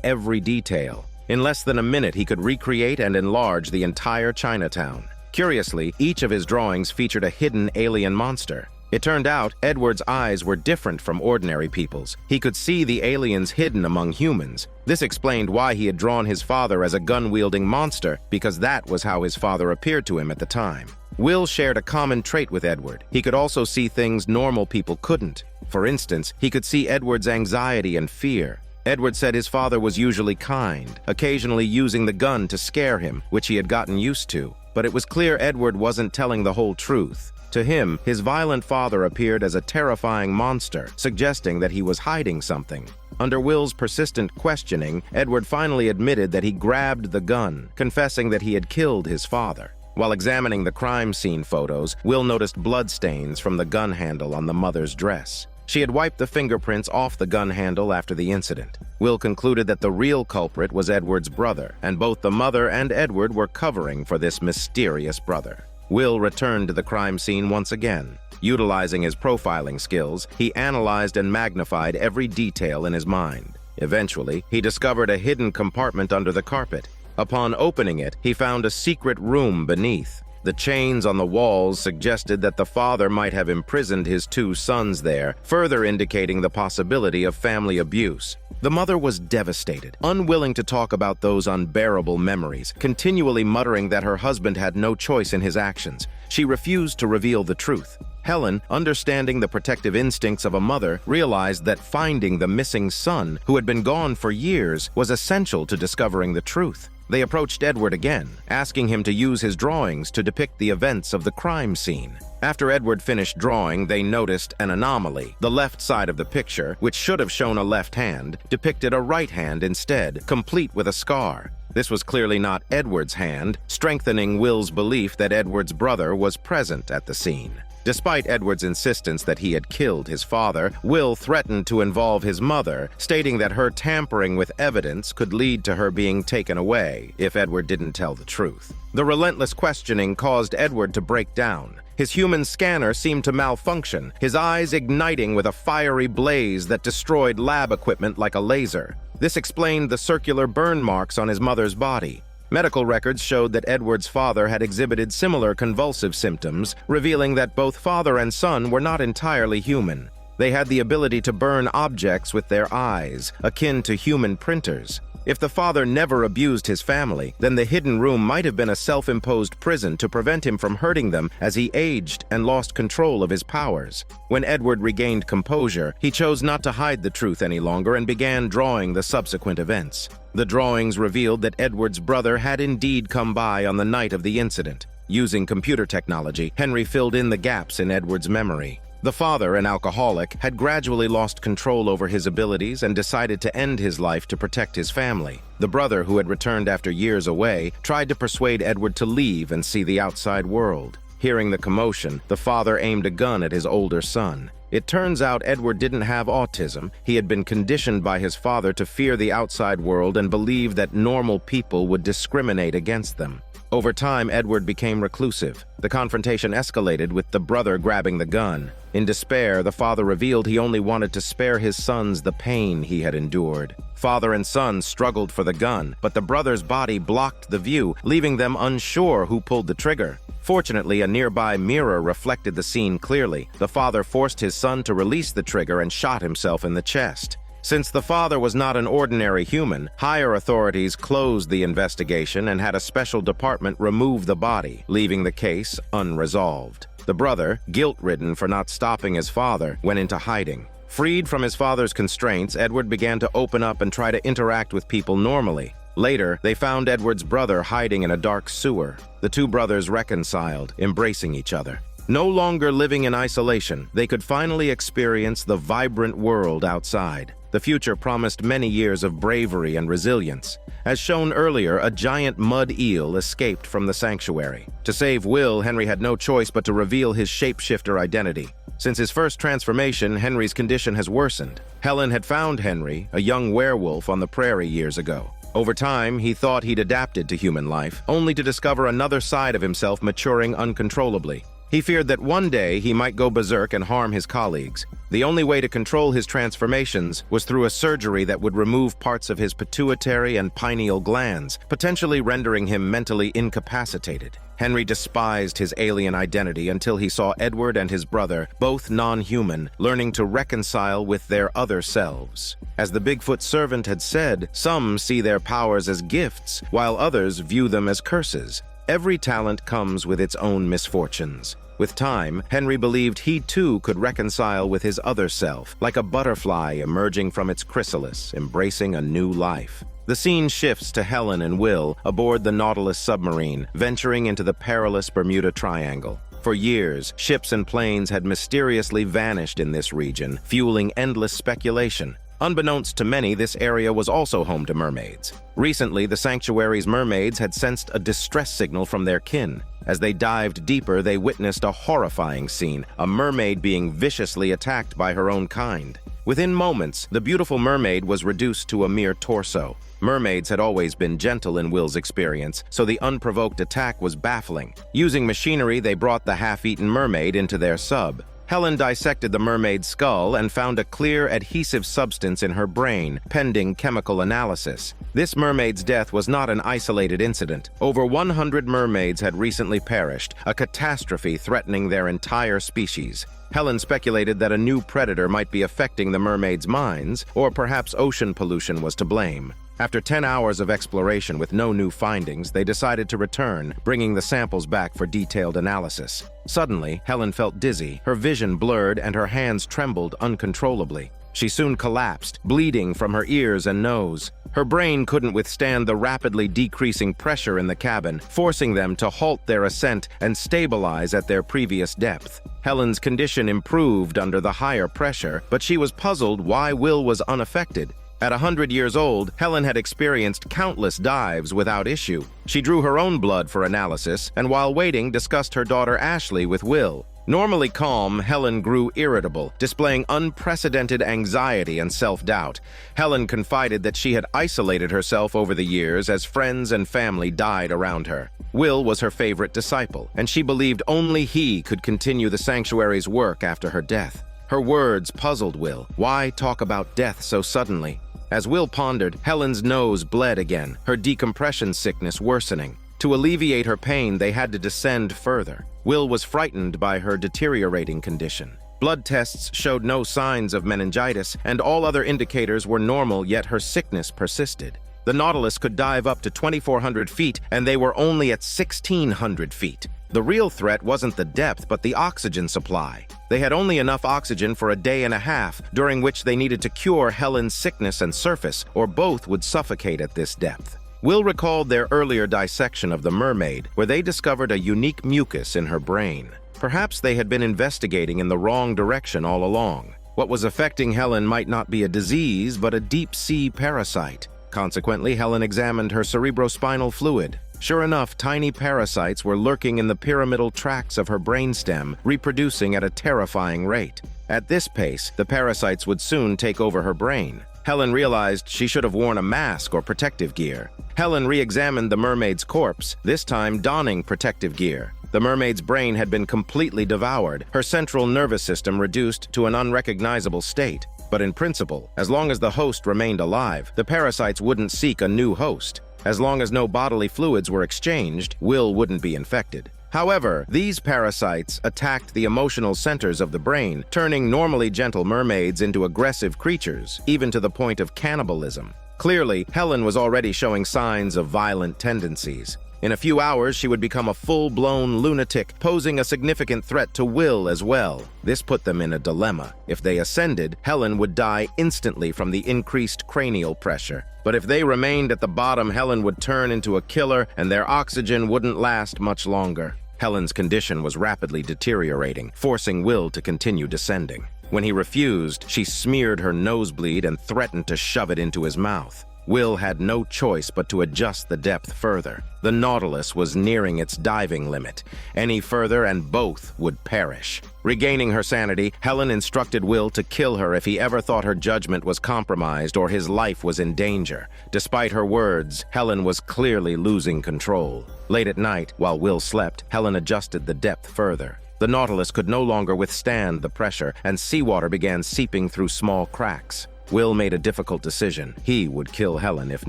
every detail. In less than a minute, he could recreate and enlarge the entire Chinatown. Curiously, each of his drawings featured a hidden alien monster. It turned out Edward's eyes were different from ordinary people's. He could see the aliens hidden among humans. This explained why he had drawn his father as a gun-wielding monster, because that was how his father appeared to him at the time. Will shared a common trait with Edward. He could also see things normal people couldn't. For instance, he could see Edward's anxiety and fear. Edward said his father was usually kind, occasionally using the gun to scare him, which he had gotten used to. But it was clear Edward wasn't telling the whole truth. To him, his violent father appeared as a terrifying monster, suggesting that he was hiding something. Under Will's persistent questioning, Edward finally admitted that he grabbed the gun, confessing that he had killed his father. While examining the crime scene photos, Will noticed bloodstains from the gun handle on the mother's dress. She had wiped the fingerprints off the gun handle after the incident. Will concluded that the real culprit was Edward's brother, and both the mother and Edward were covering for this mysterious brother. Will returned to the crime scene once again. Utilizing his profiling skills, he analyzed and magnified every detail in his mind. Eventually, he discovered a hidden compartment under the carpet. Upon opening it, he found a secret room beneath. The chains on the walls suggested that the father might have imprisoned his two sons there, further indicating the possibility of family abuse. The mother was devastated, unwilling to talk about those unbearable memories, continually muttering that her husband had no choice in his actions. She refused to reveal the truth. Helen, understanding the protective instincts of a mother, realized that finding the missing son, who had been gone for years, was essential to discovering the truth. They approached Edward again, asking him to use his drawings to depict the events of the crime scene. After Edward finished drawing, they noticed an anomaly. The left side of the picture, which should have shown a left hand, depicted a right hand instead, complete with a scar. This was clearly not Edward's hand, strengthening Will's belief that Edward's brother was present at the scene. Despite Edward's insistence that he had killed his father, Will threatened to involve his mother, stating that her tampering with evidence could lead to her being taken away if Edward didn't tell the truth. The relentless questioning caused Edward to break down. His human scanner seemed to malfunction, his eyes igniting with a fiery blaze that destroyed lab equipment like a laser. This explained the circular burn marks on his mother's body. Medical records showed that Edward's father had exhibited similar convulsive symptoms, revealing that both father and son were not entirely human. They had the ability to burn objects with their eyes, akin to human printers. If the father never abused his family, then the hidden room might have been a self-imposed prison to prevent him from hurting them as he aged and lost control of his powers. When Edward regained composure, he chose not to hide the truth any longer and began drawing the subsequent events. The drawings revealed that Edward's brother had indeed come by on the night of the incident. Using computer technology, Henry filled in the gaps in Edward's memory. The father, an alcoholic, had gradually lost control over his abilities and decided to end his life to protect his family. The brother, who had returned after years away, tried to persuade Edward to leave and see the outside world. Hearing the commotion, the father aimed a gun at his older son. It turns out Edward didn't have autism. He had been conditioned by his father to fear the outside world and believe that normal people would discriminate against them. Over time, Edward became reclusive. The confrontation escalated with the brother grabbing the gun. In despair, the father revealed he only wanted to spare his sons the pain he had endured. Father and son struggled for the gun, but the brother's body blocked the view, leaving them unsure who pulled the trigger. Fortunately, a nearby mirror reflected the scene clearly. The father forced his son to release the trigger and shot himself in the chest. Since the father was not an ordinary human, higher authorities closed the investigation and had a special department remove the body, leaving the case unresolved. The brother, guilt-ridden for not stopping his father, went into hiding. Freed from his father's constraints, Edward began to open up and try to interact with people normally. Later, they found Edward's brother hiding in a dark sewer. The two brothers reconciled, embracing each other. No longer living in isolation, they could finally experience the vibrant world outside. The future promised many years of bravery and resilience. As shown earlier, a giant mud eel escaped from the sanctuary. To save Will, Henry had no choice but to reveal his shapeshifter identity. Since his first transformation, Henry's condition has worsened. Helen had found Henry, a young werewolf on the prairie years ago. Over time, he thought he'd adapted to human life, only to discover another side of himself maturing uncontrollably. He feared that one day he might go berserk and harm his colleagues. The only way to control his transformations was through a surgery that would remove parts of his pituitary and pineal glands, potentially rendering him mentally incapacitated. Henry despised his alien identity until he saw Edward and his brother, both non-human, learning to reconcile with their other selves. As the Bigfoot servant had said, some see their powers as gifts, while others view them as curses. Every talent comes with its own misfortunes. With time, Henry believed he too could reconcile with his other self, like a butterfly emerging from its chrysalis, embracing a new life. The scene shifts to Helen and Will aboard the Nautilus submarine, venturing into the perilous Bermuda Triangle. For years, ships and planes had mysteriously vanished in this region, fueling endless speculation. Unbeknownst to many, this area was also home to mermaids. Recently, the sanctuary's mermaids had sensed a distress signal from their kin. As they dived deeper, they witnessed a horrifying scene, a mermaid being viciously attacked by her own kind. Within moments, the beautiful mermaid was reduced to a mere torso. Mermaids had always been gentle in Will's experience, so the unprovoked attack was baffling. Using machinery, they brought the half-eaten mermaid into their sub. Helen dissected the mermaid's skull and found a clear adhesive substance in her brain, pending chemical analysis. This mermaid's death was not an isolated incident. Over 100 mermaids had recently perished, a catastrophe threatening their entire species. Helen speculated that a new predator might be affecting the mermaids' minds, or perhaps ocean pollution was to blame. After 10 hours of exploration with no new findings, they decided to return, bringing the samples back for detailed analysis. Suddenly, Helen felt dizzy, her vision blurred, and her hands trembled uncontrollably. She soon collapsed, bleeding from her ears and nose. Her brain couldn't withstand the rapidly decreasing pressure in the cabin, forcing them to halt their ascent and stabilize at their previous depth. Helen's condition improved under the higher pressure, but she was puzzled why Will was unaffected. At 100 years old, Helen had experienced countless dives without issue. She drew her own blood for analysis, and while waiting, discussed her daughter Ashley with Will. Normally calm, Helen grew irritable, displaying unprecedented anxiety and self-doubt. Helen confided that she had isolated herself over the years as friends and family died around her. Will was her favorite disciple, and she believed only he could continue the sanctuary's work after her death. Her words puzzled Will. Why talk about death so suddenly? As Will pondered, Helen's nose bled again, her decompression sickness worsening. To alleviate her pain, they had to descend further. Will was frightened by her deteriorating condition. Blood tests showed no signs of meningitis, and all other indicators were normal, yet her sickness persisted. The Nautilus could dive up to 2,400 feet, and they were only at 1,600 feet. The real threat wasn't the depth, but the oxygen supply. They had only enough oxygen for a day and a half, during which they needed to cure Helen's sickness and surface, or both would suffocate at this depth. Will recalled their earlier dissection of the mermaid, where they discovered a unique mucus in her brain. Perhaps they had been investigating in the wrong direction all along. What was affecting Helen might not be a disease, but a deep-sea parasite. Consequently, Helen examined her cerebrospinal fluid. Sure enough, tiny parasites were lurking in the pyramidal tracts of her brainstem, reproducing at a terrifying rate. At this pace, the parasites would soon take over her brain. Helen realized she should have worn a mask or protective gear. Helen re-examined the mermaid's corpse, this time donning protective gear. The mermaid's brain had been completely devoured, her central nervous system reduced to an unrecognizable state. But in principle, as long as the host remained alive, the parasites wouldn't seek a new host. As long as no bodily fluids were exchanged, Will wouldn't be infected. However, these parasites attacked the emotional centers of the brain, turning normally gentle mermaids into aggressive creatures, even to the point of cannibalism. Clearly, Helen was already showing signs of violent tendencies. In a few hours, she would become a full-blown lunatic, posing a significant threat to Will as well. This put them in a dilemma. If they ascended, Helen would die instantly from the increased cranial pressure. But if they remained at the bottom, Helen would turn into a killer, and their oxygen wouldn't last much longer. Helen's condition was rapidly deteriorating, forcing Will to continue descending. When he refused, she smeared her nosebleed and threatened to shove it into his mouth. Will had no choice but to adjust the depth further. The Nautilus was nearing its diving limit. Any further and both would perish. Regaining her sanity, Helen instructed Will to kill her if he ever thought her judgment was compromised or his life was in danger. Despite her words, Helen was clearly losing control. Late at night, while Will slept, Helen adjusted the depth further. The Nautilus could no longer withstand the pressure, and seawater began seeping through small cracks. Will made a difficult decision. He would kill Helen if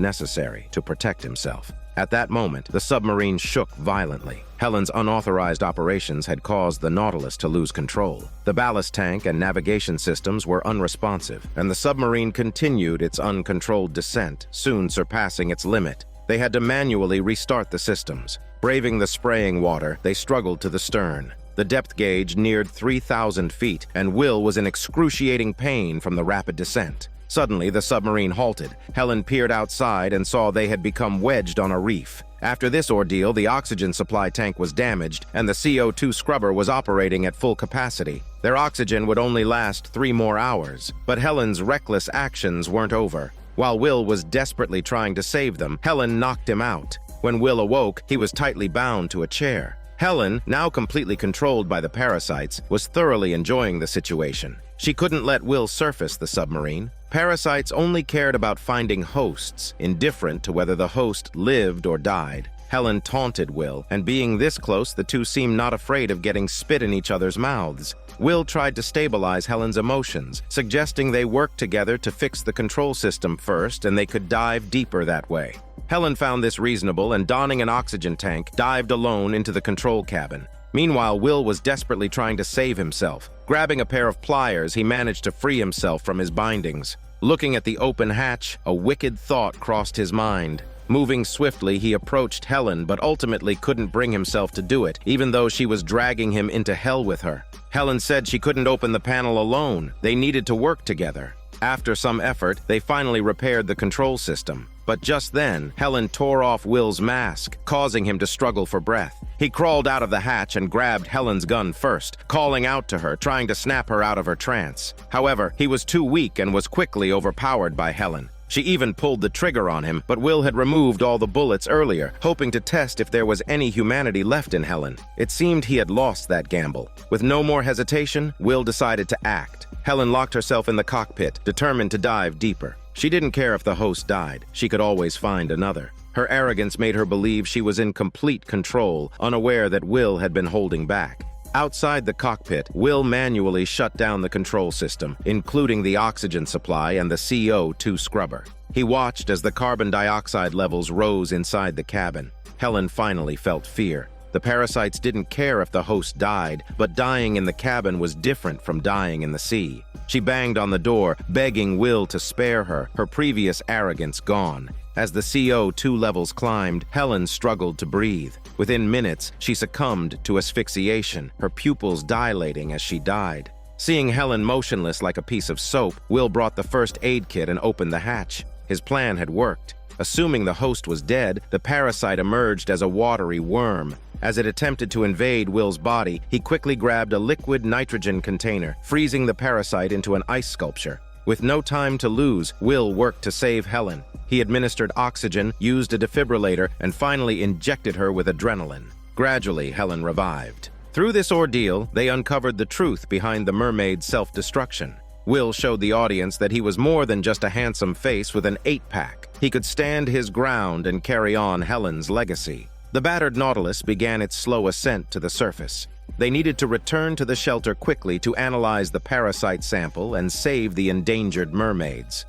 necessary to protect himself. At that moment, the submarine shook violently. Helen's unauthorized operations had caused the Nautilus to lose control. The ballast tank and navigation systems were unresponsive, and the submarine continued its uncontrolled descent, soon surpassing its limit. They had to manually restart the systems. Braving the spraying water, they struggled to the stern. The depth gauge neared 3,000 feet, and Will was in excruciating pain from the rapid descent. Suddenly, the submarine halted. Helen peered outside and saw they had become wedged on a reef. After this ordeal, the oxygen supply tank was damaged, and the CO2 scrubber was operating at full capacity. Their oxygen would only last 3 more hours, but Helen's reckless actions weren't over. While Will was desperately trying to save them, Helen knocked him out. When Will awoke, he was tightly bound to a chair. Helen, now completely controlled by the parasites, was thoroughly enjoying the situation. She couldn't let Will surface the submarine. Parasites only cared about finding hosts, indifferent to whether the host lived or died. Helen taunted Will, and being this close, the two seemed not afraid of getting spit in each other's mouths. Will tried to stabilize Helen's emotions, suggesting they work together to fix the control system first and they could dive deeper that way. Helen found this reasonable and, donning an oxygen tank, dived alone into the control cabin. Meanwhile, Will was desperately trying to save himself. Grabbing a pair of pliers, he managed to free himself from his bindings. Looking at the open hatch, a wicked thought crossed his mind. Moving swiftly, he approached Helen, but ultimately couldn't bring himself to do it, even though she was dragging him into hell with her. Helen said she couldn't open the panel alone. They needed to work together. After some effort, they finally repaired the control system. But just then, Helen tore off Will's mask, causing him to struggle for breath. He crawled out of the hatch and grabbed Helen's gun first, calling out to her, trying to snap her out of her trance. However, he was too weak and was quickly overpowered by Helen. She even pulled the trigger on him, but Will had removed all the bullets earlier, hoping to test if there was any humanity left in Helen. It seemed he had lost that gamble. With no more hesitation, Will decided to act. Helen locked herself in the cockpit, determined to dive deeper. She didn't care if the host died. She could always find another. Her arrogance made her believe she was in complete control, unaware that Will had been holding back. Outside the cockpit, Will manually shut down the control system, including the oxygen supply and the CO2 scrubber. He watched as the carbon dioxide levels rose inside the cabin. Helen finally felt fear. The parasites didn't care if the host died, but dying in the cabin was different from dying in the sea. She banged on the door, begging Will to spare her, her previous arrogance gone. As the CO2 levels climbed, Helen struggled to breathe. Within minutes, she succumbed to asphyxiation, her pupils dilating as she died. Seeing Helen motionless like a piece of soap, Will brought the first aid kit and opened the hatch. His plan had worked. Assuming the host was dead, the parasite emerged as a watery worm. As it attempted to invade Will's body, he quickly grabbed a liquid nitrogen container, freezing the parasite into an ice sculpture. With no time to lose, Will worked to save Helen. He administered oxygen, used a defibrillator, and finally injected her with adrenaline. Gradually, Helen revived. Through this ordeal, they uncovered the truth behind the mermaid's self-destruction. Will showed the audience that he was more than just a handsome face with an 8-pack. He could stand his ground and carry on Helen's legacy. The battered Nautilus began its slow ascent to the surface. They needed to return to the shelter quickly to analyze the parasite sample and save the endangered mermaids.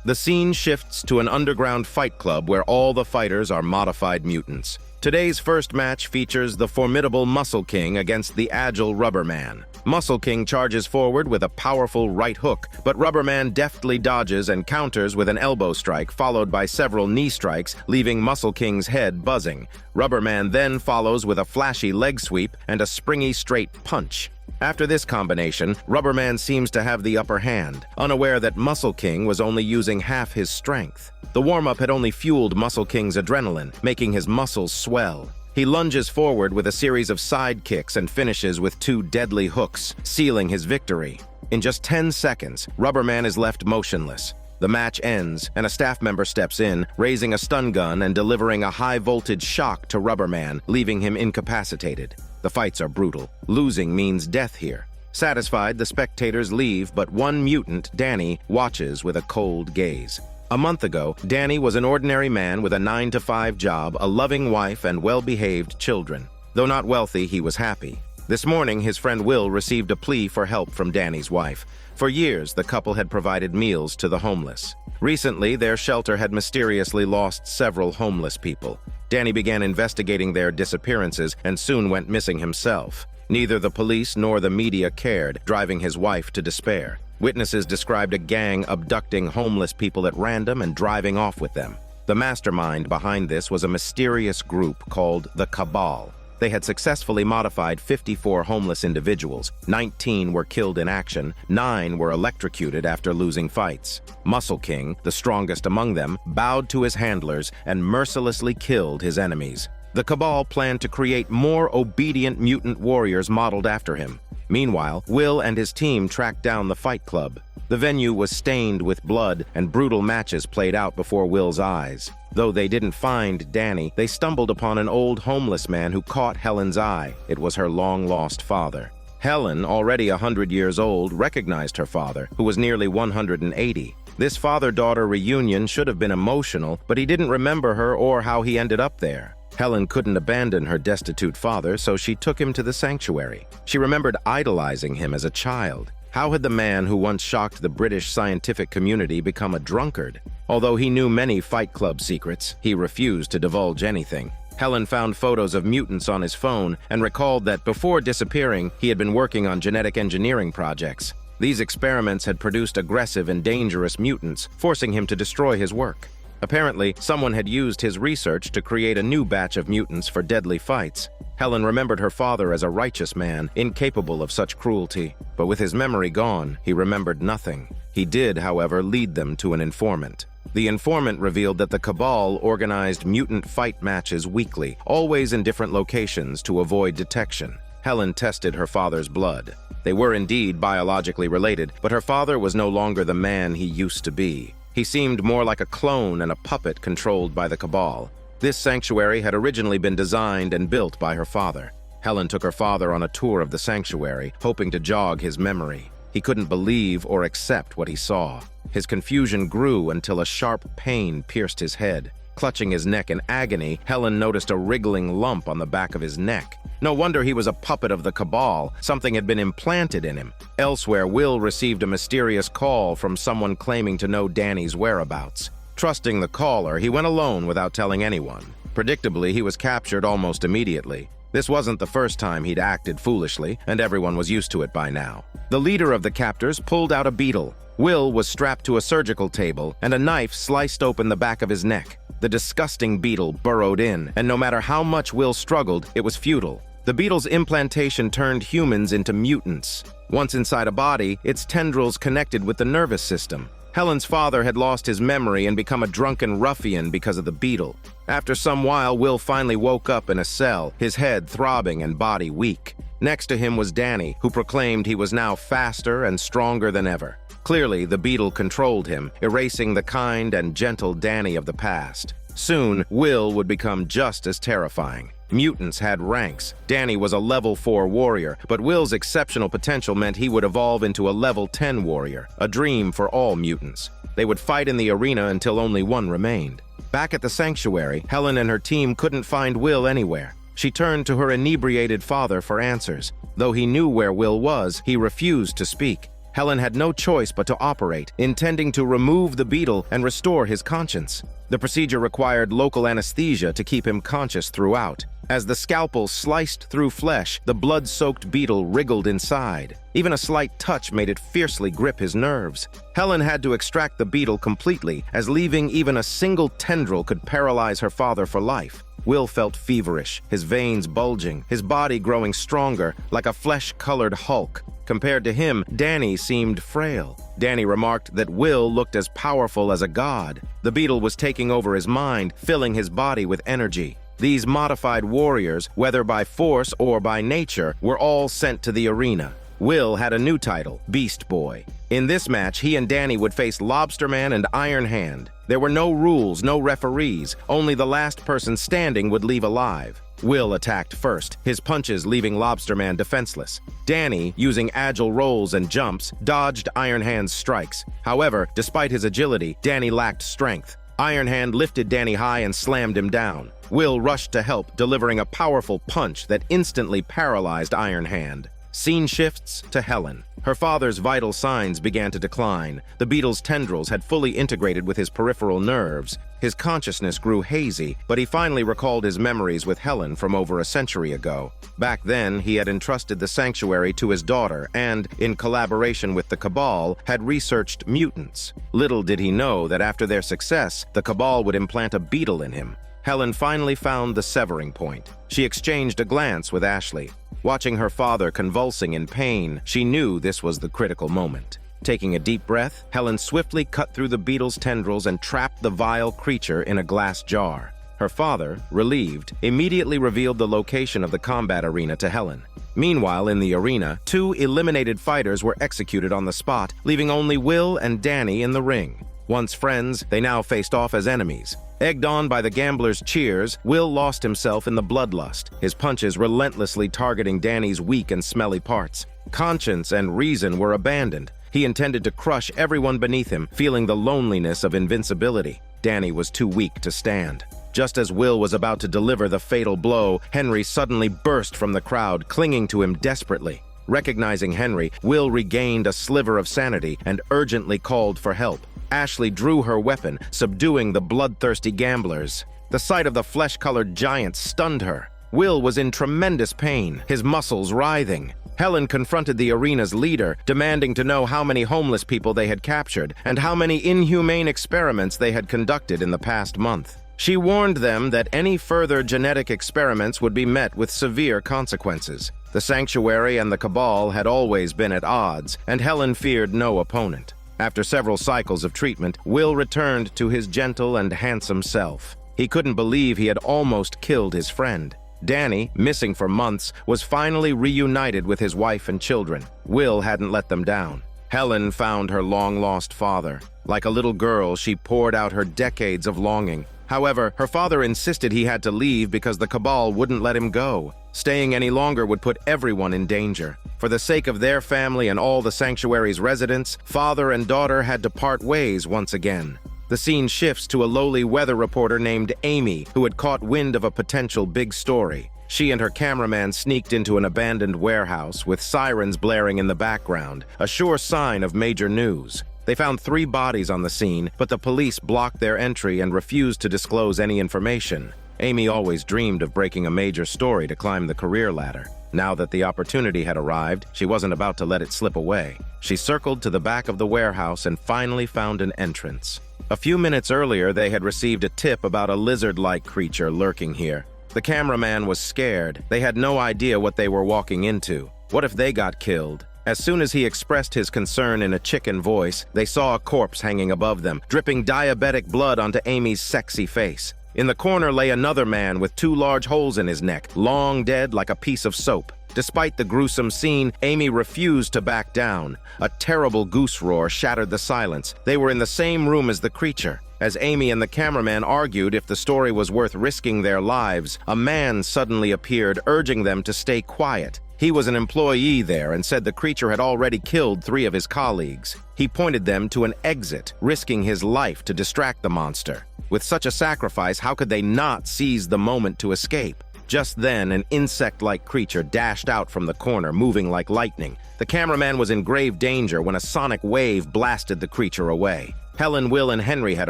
The scene shifts to an underground fight club where all the fighters are modified mutants. Today's first match features the formidable Muscle King against the agile Rubber Man. Muscle King charges forward with a powerful right hook, but Rubber Man deftly dodges and counters with an elbow strike, followed by several knee strikes, leaving Muscle King's head buzzing. Rubber Man then follows with a flashy leg sweep and a springy straight punch. After this combination, Rubber Man seems to have the upper hand, unaware that Muscle King was only using half his strength. The warm-up had only fueled Muscle King's adrenaline, making his muscles swell. He lunges forward with a series of side kicks and finishes with 2 deadly hooks, sealing his victory. In just 10 seconds, Rubber Man is left motionless. The match ends, and a staff member steps in, raising a stun gun and delivering a high-voltage shock to Rubberman, leaving him incapacitated. The fights are brutal. Losing means death here. Satisfied, the spectators leave, but one mutant, Danny, watches with a cold gaze. A month ago, Danny was an ordinary man with a 9-to-5 job, a loving wife, and well-behaved children. Though not wealthy, he was happy. This morning, his friend Will received a plea for help from Danny's wife. For years, the couple had provided meals to the homeless. Recently, their shelter had mysteriously lost several homeless people. Danny began investigating their disappearances and soon went missing himself. Neither the police nor the media cared, driving his wife to despair. Witnesses described a gang abducting homeless people at random and driving off with them. The mastermind behind this was a mysterious group called the Cabal. They had successfully modified 54 homeless individuals. 19 were killed in action, 9 were electrocuted after losing fights. Muscle King, the strongest among them, bowed to his handlers and mercilessly killed his enemies. The Cabal planned to create more obedient mutant warriors modeled after him. Meanwhile, Will and his team tracked down the Fight Club. The venue was stained with blood, and brutal matches played out before Will's eyes. Though they didn't find Danny, they stumbled upon an old homeless man who caught Helen's eye. It was her long-lost father. Helen, already 100 years old, recognized her father, who was nearly 180. This father-daughter reunion should have been emotional, but he didn't remember her or how he ended up there. Helen couldn't abandon her destitute father, so she took him to the sanctuary. She remembered idolizing him as a child. How had the man who once shocked the British scientific community become a drunkard? Although he knew many Fight Club secrets, he refused to divulge anything. Helen found photos of mutants on his phone and recalled that before disappearing, he had been working on genetic engineering projects. These experiments had produced aggressive and dangerous mutants, forcing him to destroy his work. Apparently, someone had used his research to create a new batch of mutants for deadly fights. Helen remembered her father as a righteous man, incapable of such cruelty. But with his memory gone, he remembered nothing. He did, however, lead them to an informant. The informant revealed that the Cabal organized mutant fight matches weekly, always in different locations to avoid detection. Helen tested her father's blood. They were indeed biologically related, but her father was no longer the man he used to be. He seemed more like a clone and a puppet controlled by the Cabal. This sanctuary had originally been designed and built by her father. Helen took her father on a tour of the sanctuary, hoping to jog his memory. He couldn't believe or accept what he saw. His confusion grew until a sharp pain pierced his head. Clutching his neck in agony, Helen noticed a wriggling lump on the back of his neck. No wonder he was a puppet of the Cabal. Something had been implanted in him. Elsewhere, Will received a mysterious call from someone claiming to know Danny's whereabouts. Trusting the caller, he went alone without telling anyone. Predictably, he was captured almost immediately. This wasn't the first time he'd acted foolishly, and everyone was used to it by now. The leader of the captors pulled out a beetle. Will was strapped to a surgical table, and a knife sliced open the back of his neck. The disgusting beetle burrowed in, and no matter how much Will struggled, it was futile. The beetle's implantation turned humans into mutants. Once inside a body, its tendrils connected with the nervous system. Helen's father had lost his memory and become a drunken ruffian because of the beetle. After some while, Will finally woke up in a cell, his head throbbing and body weak. Next to him was Danny, who proclaimed he was now faster and stronger than ever. Clearly, the beetle controlled him, erasing the kind and gentle Danny of the past. Soon, Will would become just as terrifying. Mutants had ranks. Danny was a level 4 warrior, but Will's exceptional potential meant he would evolve into a level 10 warrior, a dream for all mutants. They would fight in the arena until only one remained. Back at the sanctuary, Helen and her team couldn't find Will anywhere. She turned to her inebriated father for answers. Though he knew where Will was, he refused to speak. Helen had no choice but to operate, intending to remove the beetle and restore his conscience. The procedure required local anesthesia to keep him conscious throughout. As the scalpel sliced through flesh, the blood-soaked beetle wriggled inside. Even a slight touch made it fiercely grip his nerves. Helen had to extract the beetle completely, as leaving even a single tendril could paralyze her father for life. Will felt feverish, his veins bulging, his body growing stronger, like a flesh-colored Hulk. Compared to him, Danny seemed frail. Danny remarked that Will looked as powerful as a god. The beetle was taking over his mind, filling his body with energy. These modified warriors, whether by force or by nature, were all sent to the arena. Will had a new title, Beast Boy. In this match, he and Danny would face Lobster Man and Iron Hand. There were no rules, no referees, only the last person standing would leave alive. Will attacked first, his punches leaving Lobster Man defenseless. Danny, using agile rolls and jumps, dodged Iron Hand's strikes. However, despite his agility, Danny lacked strength. Iron Hand lifted Danny high and slammed him down. Will rushed to help, delivering a powerful punch that instantly paralyzed Iron Hand. Scene shifts to Helen. Her father's vital signs began to decline. The beetle's tendrils had fully integrated with his peripheral nerves. His consciousness grew hazy, but he finally recalled his memories with Helen from over a century ago. Back then, he had entrusted the sanctuary to his daughter and, in collaboration with the Cabal, had researched mutants. Little did he know that after their success, the Cabal would implant a beetle in him. Helen finally found the severing point. She exchanged a glance with Ashley. Watching her father convulsing in pain, she knew this was the critical moment. Taking a deep breath, Helen swiftly cut through the beetle's tendrils and trapped the vile creature in a glass jar. Her father, relieved, immediately revealed the location of the combat arena to Helen. Meanwhile, in the arena, 2 eliminated fighters were executed on the spot, leaving only Will and Danny in the ring. Once friends, they now faced off as enemies. Egged on by the gamblers' cheers, Will lost himself in the bloodlust, his punches relentlessly targeting Danny's weak and smelly parts. Conscience and reason were abandoned. He intended to crush everyone beneath him, feeling the loneliness of invincibility. Danny was too weak to stand. Just as Will was about to deliver the fatal blow, Henry suddenly burst from the crowd, clinging to him desperately. Recognizing Henry, Will regained a sliver of sanity and urgently called for help. Ashley drew her weapon, subduing the bloodthirsty gamblers. The sight of the flesh-colored giant stunned her. Will was in tremendous pain, his muscles writhing. Helen confronted the arena's leader, demanding to know how many homeless people they had captured and how many inhumane experiments they had conducted in the past month. She warned them that any further genetic experiments would be met with severe consequences. The Sanctuary and the Cabal had always been at odds, and Helen feared no opponent. After several cycles of treatment, Will returned to his gentle and handsome self. He couldn't believe he had almost killed his friend. Danny, missing for months, was finally reunited with his wife and children. Will hadn't let them down. Helen found her long-lost father. Like a little girl, she poured out her decades of longing. However, her father insisted he had to leave because the Cabal wouldn't let him go. Staying any longer would put everyone in danger. For the sake of their family and all the sanctuary's residents, father and daughter had to part ways once again. The scene shifts to a lowly weather reporter named Amy, who had caught wind of a potential big story. She and her cameraman sneaked into an abandoned warehouse with sirens blaring in the background, a sure sign of major news. They found 3 bodies on the scene, but the police blocked their entry and refused to disclose any information. Amy always dreamed of breaking a major story to climb the career ladder. Now that the opportunity had arrived, she wasn't about to let it slip away. She circled to the back of the warehouse and finally found an entrance. A few minutes earlier, they had received a tip about a lizard-like creature lurking here. The cameraman was scared. They had no idea what they were walking into. What if they got killed? As soon as he expressed his concern in a chicken voice, they saw a corpse hanging above them, dripping diabetic blood onto Amy's sexy face. In the corner lay another man with 2 large holes in his neck, long dead like a piece of soap. Despite the gruesome scene, Amy refused to back down. A terrible goose roar shattered the silence. They were in the same room as the creature. As Amy and the cameraman argued if the story was worth risking their lives, a man suddenly appeared, urging them to stay quiet. He was an employee there and said the creature had already killed 3 of his colleagues. He pointed them to an exit, risking his life to distract the monster. With such a sacrifice, how could they not seize the moment to escape? Just then, an insect-like creature dashed out from the corner, moving like lightning. The cameraman was in grave danger when a sonic wave blasted the creature away. Helen, Will, and Henry had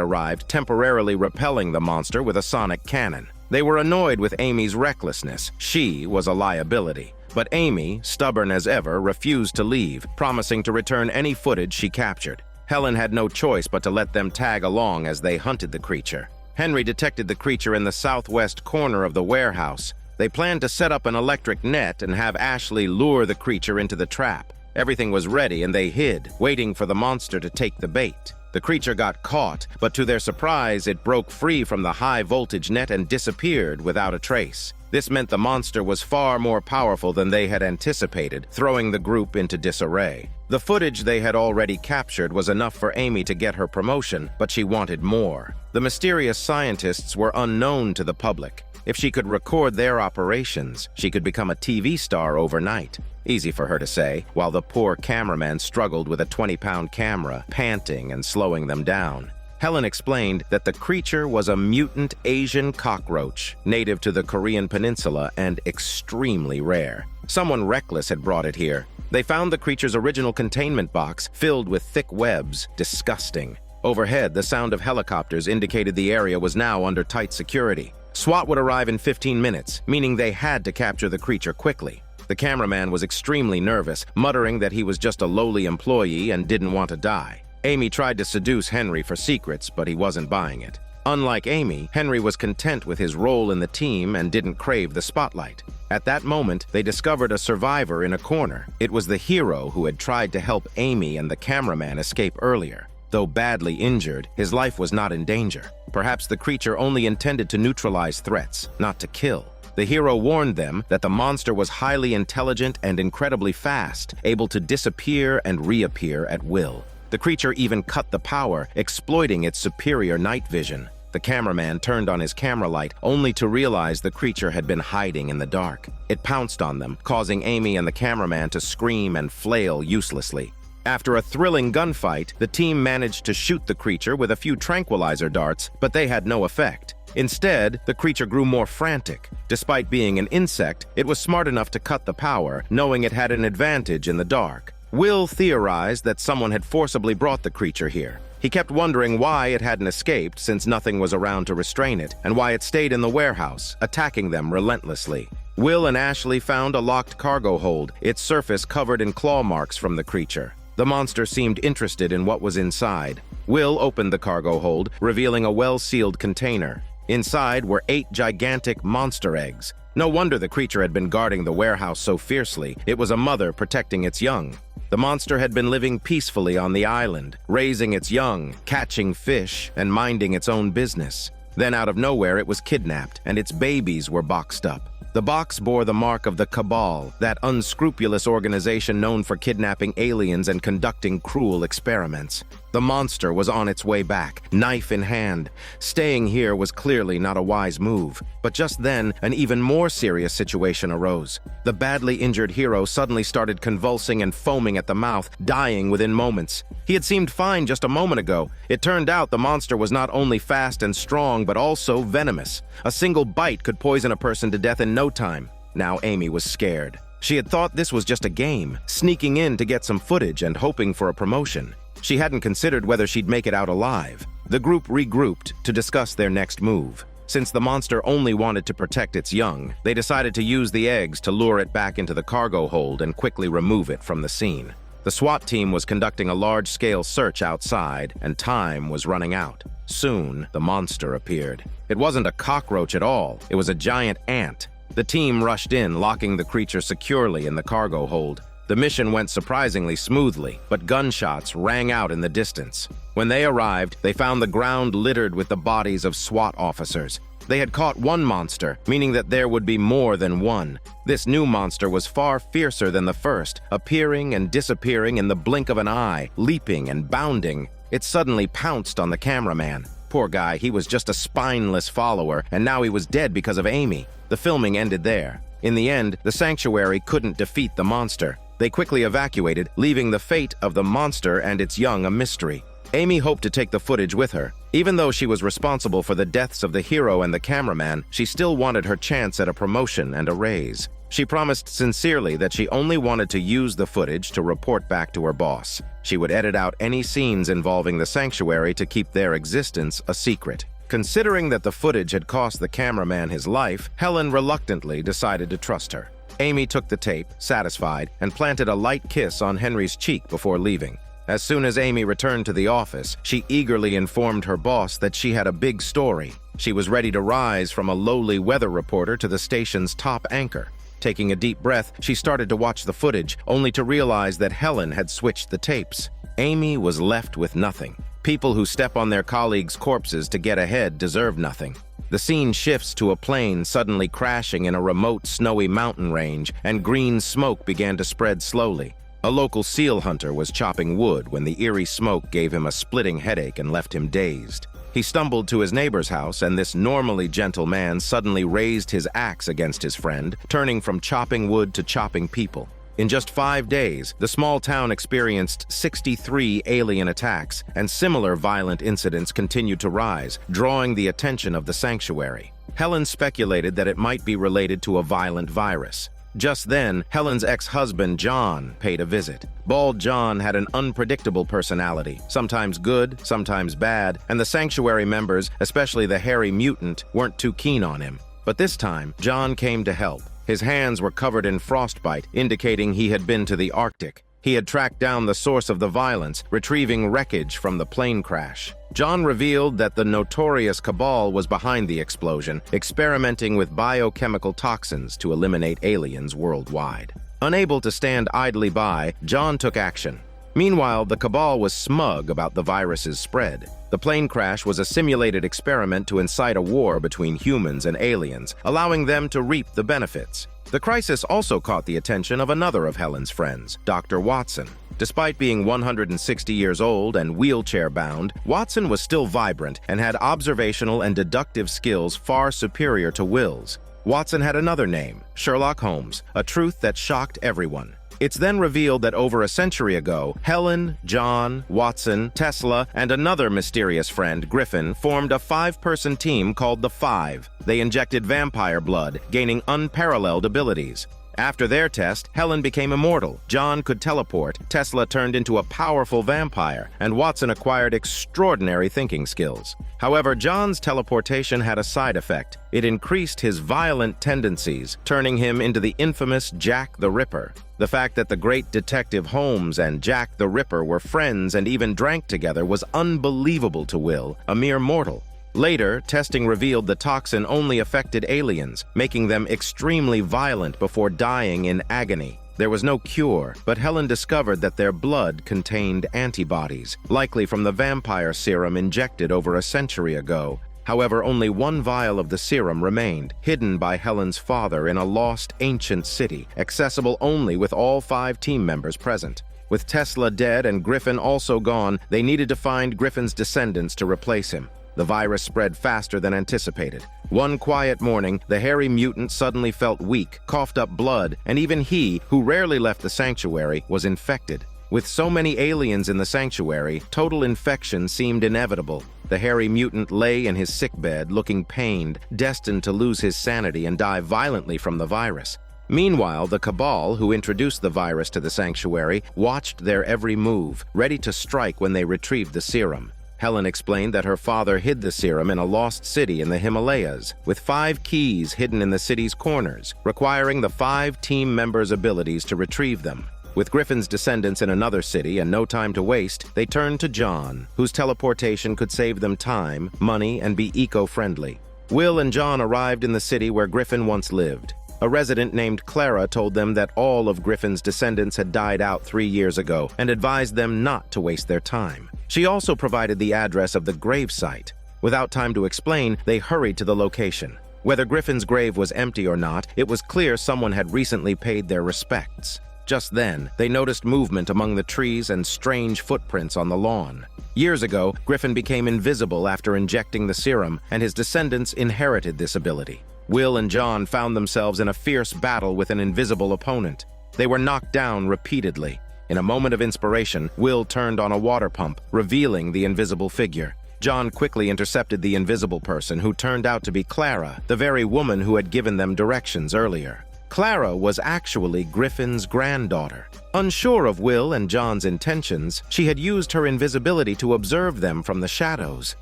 arrived, temporarily repelling the monster with a sonic cannon. They were annoyed with Amy's recklessness. She was a liability. But Amy, stubborn as ever, refused to leave, promising to return any footage she captured. Helen had no choice but to let them tag along as they hunted the creature. Henry detected the creature in the southwest corner of the warehouse. They planned to set up an electric net and have Ashley lure the creature into the trap. Everything was ready and they hid, waiting for the monster to take the bait. The creature got caught, but to their surprise, it broke free from the high-voltage net and disappeared without a trace. This meant the monster was far more powerful than they had anticipated, throwing the group into disarray. The footage they had already captured was enough for Amy to get her promotion, but she wanted more. The mysterious scientists were unknown to the public. If she could record their operations, she could become a TV star overnight. Easy for her to say, while the poor cameraman struggled with a 20-pound camera, panting and slowing them down. Helen explained that the creature was a mutant Asian cockroach, native to the Korean peninsula and extremely rare. Someone reckless had brought it here. They found the creature's original containment box filled with thick webs, disgusting. Overhead, the sound of helicopters indicated the area was now under tight security. SWAT would arrive in 15 minutes, meaning they had to capture the creature quickly. The cameraman was extremely nervous, muttering that he was just a lowly employee and didn't want to die. Amy tried to seduce Henry for secrets, but he wasn't buying it. Unlike Amy, Henry was content with his role in the team and didn't crave the spotlight. At that moment, they discovered a survivor in a corner. It was the hero who had tried to help Amy and the cameraman escape earlier. Though badly injured, his life was not in danger. Perhaps the creature only intended to neutralize threats, not to kill. The hero warned them that the monster was highly intelligent and incredibly fast, able to disappear and reappear at will. The creature even cut the power, exploiting its superior night vision. The cameraman turned on his camera light, only to realize the creature had been hiding in the dark. It pounced on them, causing Amy and the cameraman to scream and flail uselessly. After a thrilling gunfight, the team managed to shoot the creature with a few tranquilizer darts, but they had no effect. Instead, the creature grew more frantic. Despite being an insect, it was smart enough to cut the power, knowing it had an advantage in the dark. Will theorized that someone had forcibly brought the creature here. He kept wondering why it hadn't escaped since nothing was around to restrain it, and why it stayed in the warehouse, attacking them relentlessly. Will and Ashley found a locked cargo hold, its surface covered in claw marks from the creature. The monster seemed interested in what was inside. Will opened the cargo hold, revealing a well-sealed container. Inside were 8 gigantic monster eggs. No wonder the creature had been guarding the warehouse so fiercely. It was a mother protecting its young. The monster had been living peacefully on the island, raising its young, catching fish, and minding its own business. Then out of nowhere it was kidnapped, and its babies were boxed up. The box bore the mark of the Cabal, that unscrupulous organization known for kidnapping aliens and conducting cruel experiments. The monster was on its way back, knife in hand. Staying here was clearly not a wise move. But just then, an even more serious situation arose. The badly injured hero suddenly started convulsing and foaming at the mouth, dying within moments. He had seemed fine just a moment ago. It turned out the monster was not only fast and strong, but also venomous. A single bite could poison a person to death in no time. Now Amy was scared. She had thought this was just a game, sneaking in to get some footage and hoping for a promotion. She hadn't considered whether she'd make it out alive. The group regrouped to discuss their next move. Since the monster only wanted to protect its young, they decided to use the eggs to lure it back into the cargo hold and quickly remove it from the scene. The SWAT team was conducting a large-scale search outside, and time was running out. Soon, the monster appeared. It wasn't a cockroach at all. It was a giant ant. The team rushed in, locking the creature securely in the cargo hold. The mission went surprisingly smoothly, but gunshots rang out in the distance. When they arrived, they found the ground littered with the bodies of SWAT officers. They had caught one monster, meaning that there would be more than one. This new monster was far fiercer than the first, appearing and disappearing in the blink of an eye, leaping and bounding. It suddenly pounced on the cameraman. Poor guy, he was just a spineless follower, and now he was dead because of Amy. The filming ended there. In the end, the sanctuary couldn't defeat the monster. They quickly evacuated, leaving the fate of the monster and its young a mystery. Amy hoped to take the footage with her. Even though she was responsible for the deaths of the hero and the cameraman, she still wanted her chance at a promotion and a raise. She promised sincerely that she only wanted to use the footage to report back to her boss. She would edit out any scenes involving the sanctuary to keep their existence a secret. Considering that the footage had cost the cameraman his life, Helen reluctantly decided to trust her. Amy took the tape, satisfied, and planted a light kiss on Henry's cheek before leaving. As soon as Amy returned to the office, she eagerly informed her boss that she had a big story. She was ready to rise from a lowly weather reporter to the station's top anchor. Taking a deep breath, she started to watch the footage, only to realize that Helen had switched the tapes. Amy was left with nothing. People who step on their colleagues' corpses to get ahead deserve nothing. The scene shifts to a plane suddenly crashing in a remote snowy mountain range, and green smoke began to spread slowly. A local seal hunter was chopping wood when the eerie smoke gave him a splitting headache and left him dazed. He stumbled to his neighbor's house, and this normally gentle man suddenly raised his axe against his friend, turning from chopping wood to chopping people. In just 5 days, the small town experienced 63 alien attacks, and similar violent incidents continued to rise, drawing the attention of the sanctuary. Helen speculated that it might be related to a violent virus. Just then, Helen's ex-husband, Jon, paid a visit. Bald Jon had an unpredictable personality, sometimes good, sometimes bad, and the sanctuary members, especially the hairy mutant, weren't too keen on him. But this time, Jon came to help. His hands were covered in frostbite, indicating he had been to the Arctic. He had tracked down the source of the violence, retrieving wreckage from the plane crash. Jon revealed that the notorious Cabal was behind the explosion, experimenting with biochemical toxins to eliminate aliens worldwide. Unable to stand idly by, Jon took action. Meanwhile, the Cabal was smug about the virus's spread. The plane crash was a simulated experiment to incite a war between humans and aliens, allowing them to reap the benefits. The crisis also caught the attention of another of Helen's friends, Dr. Watson. Despite being 160 years old and wheelchair-bound, Watson was still vibrant and had observational and deductive skills far superior to Will's. Watson had another name, Sherlock Holmes, a truth that shocked everyone. It's then revealed that over a century ago, Helen, Jon, Watson, Tesla, and another mysterious friend, Griffin, formed a 5-person team called the Five. They injected vampire blood, gaining unparalleled abilities. After their test, Helen became immortal, Jon could teleport, Tesla turned into a powerful vampire, and Watson acquired extraordinary thinking skills. However, Jon's teleportation had a side effect. It increased his violent tendencies, turning him into the infamous Jack the Ripper. The fact that the great detective Holmes and Jack the Ripper were friends and even drank together was unbelievable to Will, a mere mortal. Later, testing revealed the toxin only affected aliens, making them extremely violent before dying in agony. There was no cure, but Helen discovered that their blood contained antibodies, likely from the vampire serum injected over a century ago. However, only one vial of the serum remained, hidden by Helen's father in a lost ancient city, accessible only with all 5 team members present. With Tesla dead and Griffin also gone, they needed to find Griffin's descendants to replace him. The virus spread faster than anticipated. One quiet morning, the hairy mutant suddenly felt weak, coughed up blood, and even he, who rarely left the sanctuary, was infected. With so many aliens in the sanctuary, total infection seemed inevitable. The hairy mutant lay in his sickbed, looking pained, destined to lose his sanity and die violently from the virus. Meanwhile, the Cabal, who introduced the virus to the sanctuary, watched their every move, ready to strike when they retrieved the serum. Helen explained that her father hid the serum in a lost city in the Himalayas, with 5 keys hidden in the city's corners, requiring the 5 team members' abilities to retrieve them. With Griffin's descendants in another city and no time to waste, they turned to Jon, whose teleportation could save them time, money, and be eco-friendly. Will and Jon arrived in the city where Griffin once lived. A resident named Clara told them that all of Griffin's descendants had died out 3 years ago and advised them not to waste their time. She also provided the address of the gravesite. Without time to explain, they hurried to the location. Whether Griffin's grave was empty or not, it was clear someone had recently paid their respects. Just then, they noticed movement among the trees and strange footprints on the lawn. Years ago, Griffin became invisible after injecting the serum, and his descendants inherited this ability. Will and Jon found themselves in a fierce battle with an invisible opponent. They were knocked down repeatedly. In a moment of inspiration, Will turned on a water pump, revealing the invisible figure. Jon quickly intercepted the invisible person, who turned out to be Clara, the very woman who had given them directions earlier. Clara was actually Griffin's granddaughter. Unsure of Will and Jon's intentions, she had used her invisibility to observe them from the shadows.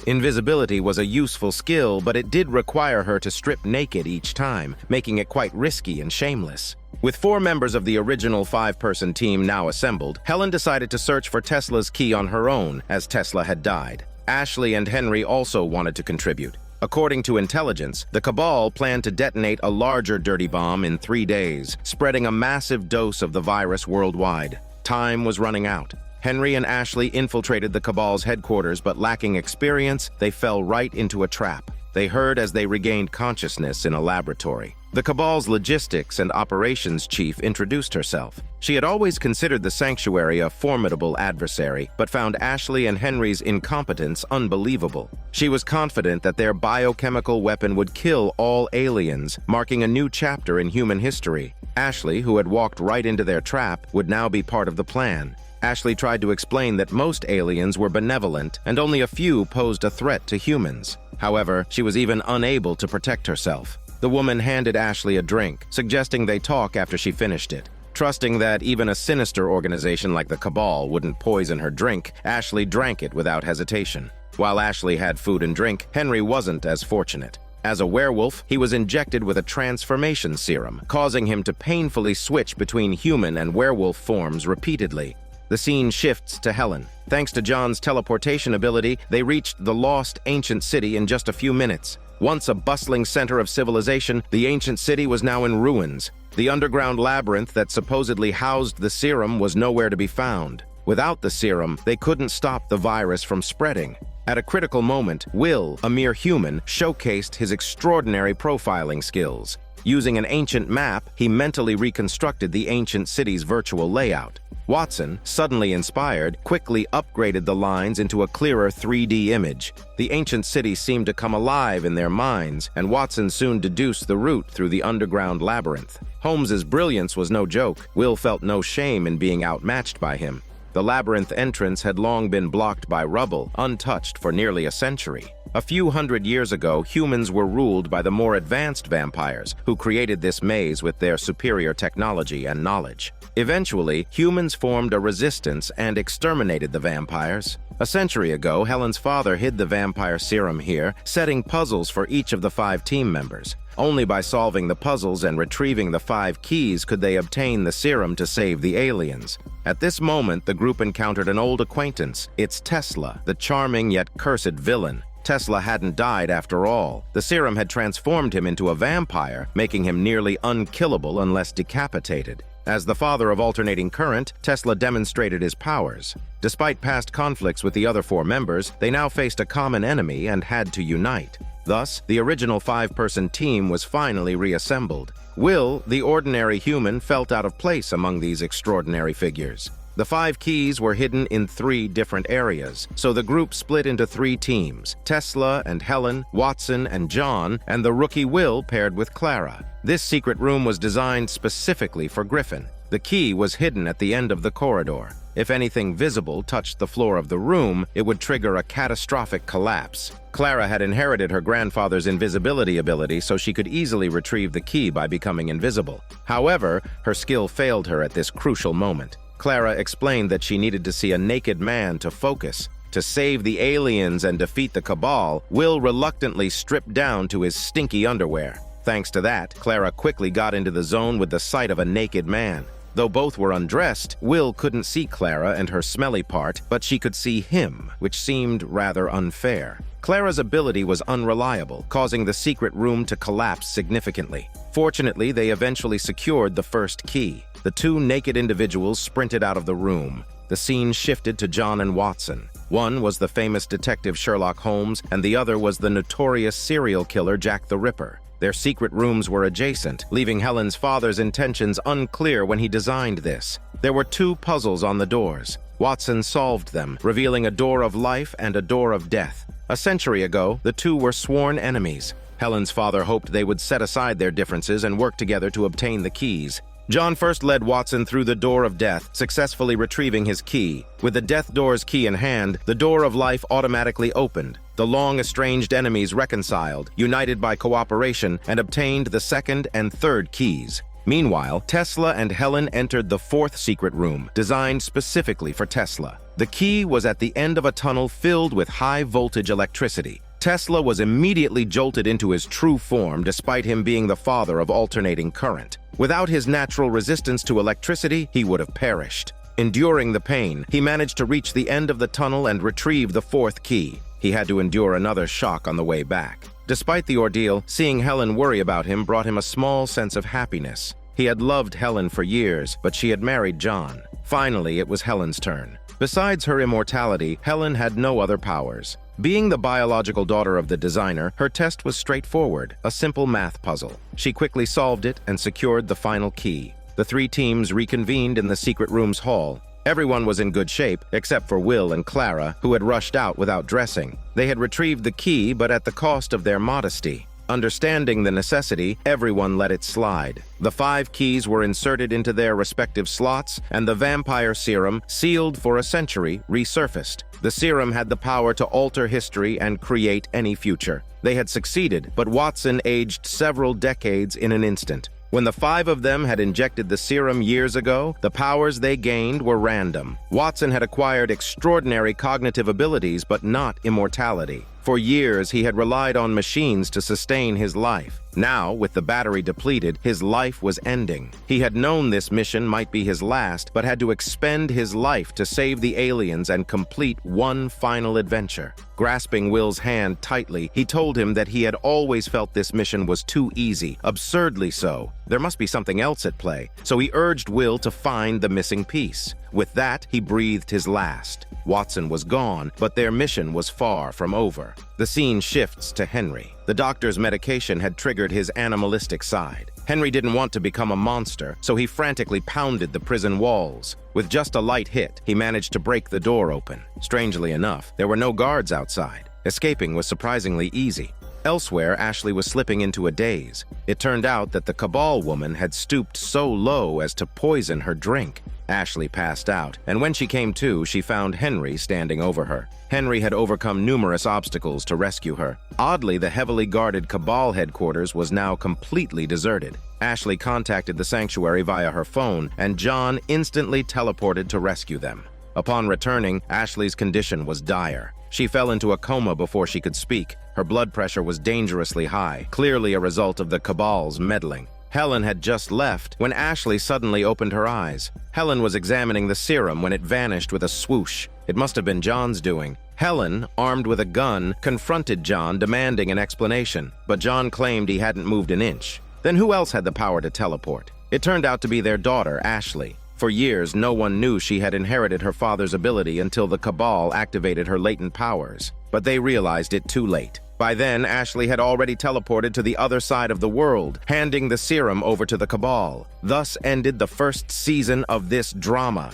Invisibility was a useful skill, but it did require her to strip naked each time, making it quite risky and shameless. With 4 members of the original 5-person team now assembled, Helen decided to search for Tesla's key on her own, as Tesla had died. Ashley and Henry also wanted to contribute. According to intelligence, the Cabal planned to detonate a larger dirty bomb in 3 days, spreading a massive dose of the virus worldwide. Time was running out. Henry and Ashley infiltrated the Cabal's headquarters, but lacking experience, they fell right into a trap. They heard as they regained consciousness in a laboratory. The Cabal's logistics and operations chief introduced herself. She had always considered the Sanctuary a formidable adversary, but found Ashley and Henry's incompetence unbelievable. She was confident that their biochemical weapon would kill all aliens, marking a new chapter in human history. Ashley, who had walked right into their trap, would now be part of the plan. Ashley tried to explain that most aliens were benevolent and only a few posed a threat to humans. However, she was even unable to protect herself. The woman handed Ashley a drink, suggesting they talk after she finished it. Trusting that even a sinister organization like the Cabal wouldn't poison her drink, Ashley drank it without hesitation. While Ashley had food and drink, Henry wasn't as fortunate. As a werewolf, he was injected with a transformation serum, causing him to painfully switch between human and werewolf forms repeatedly. The scene shifts to Helen. Thanks to Jon's teleportation ability, they reached the lost ancient city in just a few minutes. Once a bustling center of civilization, the ancient city was now in ruins. The underground labyrinth that supposedly housed the serum was nowhere to be found. Without the serum, they couldn't stop the virus from spreading. At a critical moment, Will, a mere human, showcased his extraordinary profiling skills. Using an ancient map, he mentally reconstructed the ancient city's virtual layout. Watson, suddenly inspired, quickly upgraded the lines into a clearer 3D image. The ancient city seemed to come alive in their minds, and Watson soon deduced the route through the underground labyrinth. Holmes's brilliance was no joke. Will felt no shame in being outmatched by him. The labyrinth entrance had long been blocked by rubble, untouched for nearly a century. A few hundred years ago, humans were ruled by the more advanced vampires, who created this maze with their superior technology and knowledge. Eventually, humans formed a resistance and exterminated the vampires. A century ago, Helen's father hid the vampire serum here, setting puzzles for each of the 5 team members. Only by solving the puzzles and retrieving the 5 keys could they obtain the serum to save the aliens. At this moment, the group encountered an old acquaintance. It's Tesla, the charming yet cursed villain. Tesla hadn't died after all. The serum had transformed him into a vampire, making him nearly unkillable unless decapitated. As the father of alternating current, Tesla demonstrated his powers. Despite past conflicts with the other 4 members, they now faced a common enemy and had to unite. Thus, the original 5-person team was finally reassembled. Will, the ordinary human, felt out of place among these extraordinary figures. The 5 keys were hidden in 3 different areas, so the group split into 3 teams: Tesla and Helen, Watson and Jon, and the rookie Will paired with Clara. This secret room was designed specifically for Griffin. The key was hidden at the end of the corridor. If anything visible touched the floor of the room, it would trigger a catastrophic collapse. Clara had inherited her grandfather's invisibility ability, so she could easily retrieve the key by becoming invisible. However, her skill failed her at this crucial moment. Clara explained that she needed to see a naked man to focus. To save the aliens and defeat the Cabal, Will reluctantly stripped down to his stinky underwear. Thanks to that, Clara quickly got into the zone with the sight of a naked man. Though both were undressed, Will couldn't see Clara and her smelly part, but she could see him, which seemed rather unfair. Clara's ability was unreliable, causing the secret room to collapse significantly. Fortunately, they eventually secured the first key. The 2 naked individuals sprinted out of the room. The scene shifted to Jon and Watson. One was the famous detective Sherlock Holmes, and the other was the notorious serial killer Jack the Ripper. Their secret rooms were adjacent, leaving Helen's father's intentions unclear when he designed this. There were 2 puzzles on the doors. Watson solved them, revealing a door of life and a door of death. A century ago, the 2 were sworn enemies. Helen's father hoped they would set aside their differences and work together to obtain the keys. Jon first led Watson through the door of death, successfully retrieving his key. With the death door's key in hand, the door of life automatically opened. The long-estranged enemies reconciled, united by cooperation, and obtained the 2nd and 3rd keys. Meanwhile, Tesla and Helen entered the 4th secret room, designed specifically for Tesla. The key was at the end of a tunnel filled with high-voltage electricity. Tesla was immediately jolted into his true form despite him being the father of alternating current. Without his natural resistance to electricity, he would have perished. Enduring the pain, he managed to reach the end of the tunnel and retrieve the 4th key. He had to endure another shock on the way back. Despite the ordeal, seeing Helen worry about him brought him a small sense of happiness. He had loved Helen for years, but she had married Jon. Finally, it was Helen's turn. Besides her immortality, Helen had no other powers. Being the biological daughter of the designer, her test was straightforward, a simple math puzzle. She quickly solved it and secured the final key. The three teams reconvened in the secret room's hall. Everyone was in good shape, except for Will and Clara, who had rushed out without dressing. They had retrieved the key, but at the cost of their modesty. Understanding the necessity, everyone let it slide. The 5 keys were inserted into their respective slots, and the vampire serum, sealed for a century, resurfaced. The serum had the power to alter history and create any future. They had succeeded, but Watson aged several decades in an instant. When the 5 of them had injected the serum years ago, the powers they gained were random. Watson had acquired extraordinary cognitive abilities, but not immortality. For years, he had relied on machines to sustain his life. Now, with the battery depleted, his life was ending. He had known this mission might be his last, but had to expend his life to save the aliens and complete one final adventure. Grasping Will's hand tightly, he told him that he had always felt this mission was too easy, absurdly so. There must be something else at play, so he urged Will to find the missing piece. With that, he breathed his last. Watson was gone, but their mission was far from over. The scene shifts to Henry. The doctor's medication had triggered his animalistic side. Henry didn't want to become a monster, so he frantically pounded the prison walls. With just a light hit, he managed to break the door open. Strangely enough, there were no guards outside. Escaping was surprisingly easy. Elsewhere, Ashley was slipping into a daze. It turned out that the Cabal woman had stooped so low as to poison her drink. Ashley passed out, and when she came to, she found Henry standing over her. Henry had overcome numerous obstacles to rescue her. Oddly, the heavily guarded Cabal headquarters was now completely deserted. Ashley contacted the sanctuary via her phone, and John instantly teleported to rescue them. Upon returning, Ashley's condition was dire. She fell into a coma before she could speak. Her blood pressure was dangerously high, clearly a result of the Cabal's meddling. Helen had just left when Ashley suddenly opened her eyes. Helen was examining the serum when it vanished with a swoosh. It must have been John's doing. Helen, armed with a gun, confronted John, demanding an explanation, but John claimed he hadn't moved an inch. Then who else had the power to teleport? It turned out to be their daughter, Ashley. For years, no one knew she had inherited her father's ability until the Cabal activated her latent powers. But they realized it too late. By then, Ashley had already teleported to the other side of the world, handing the serum over to the Cabal. Thus ended the first season of this drama.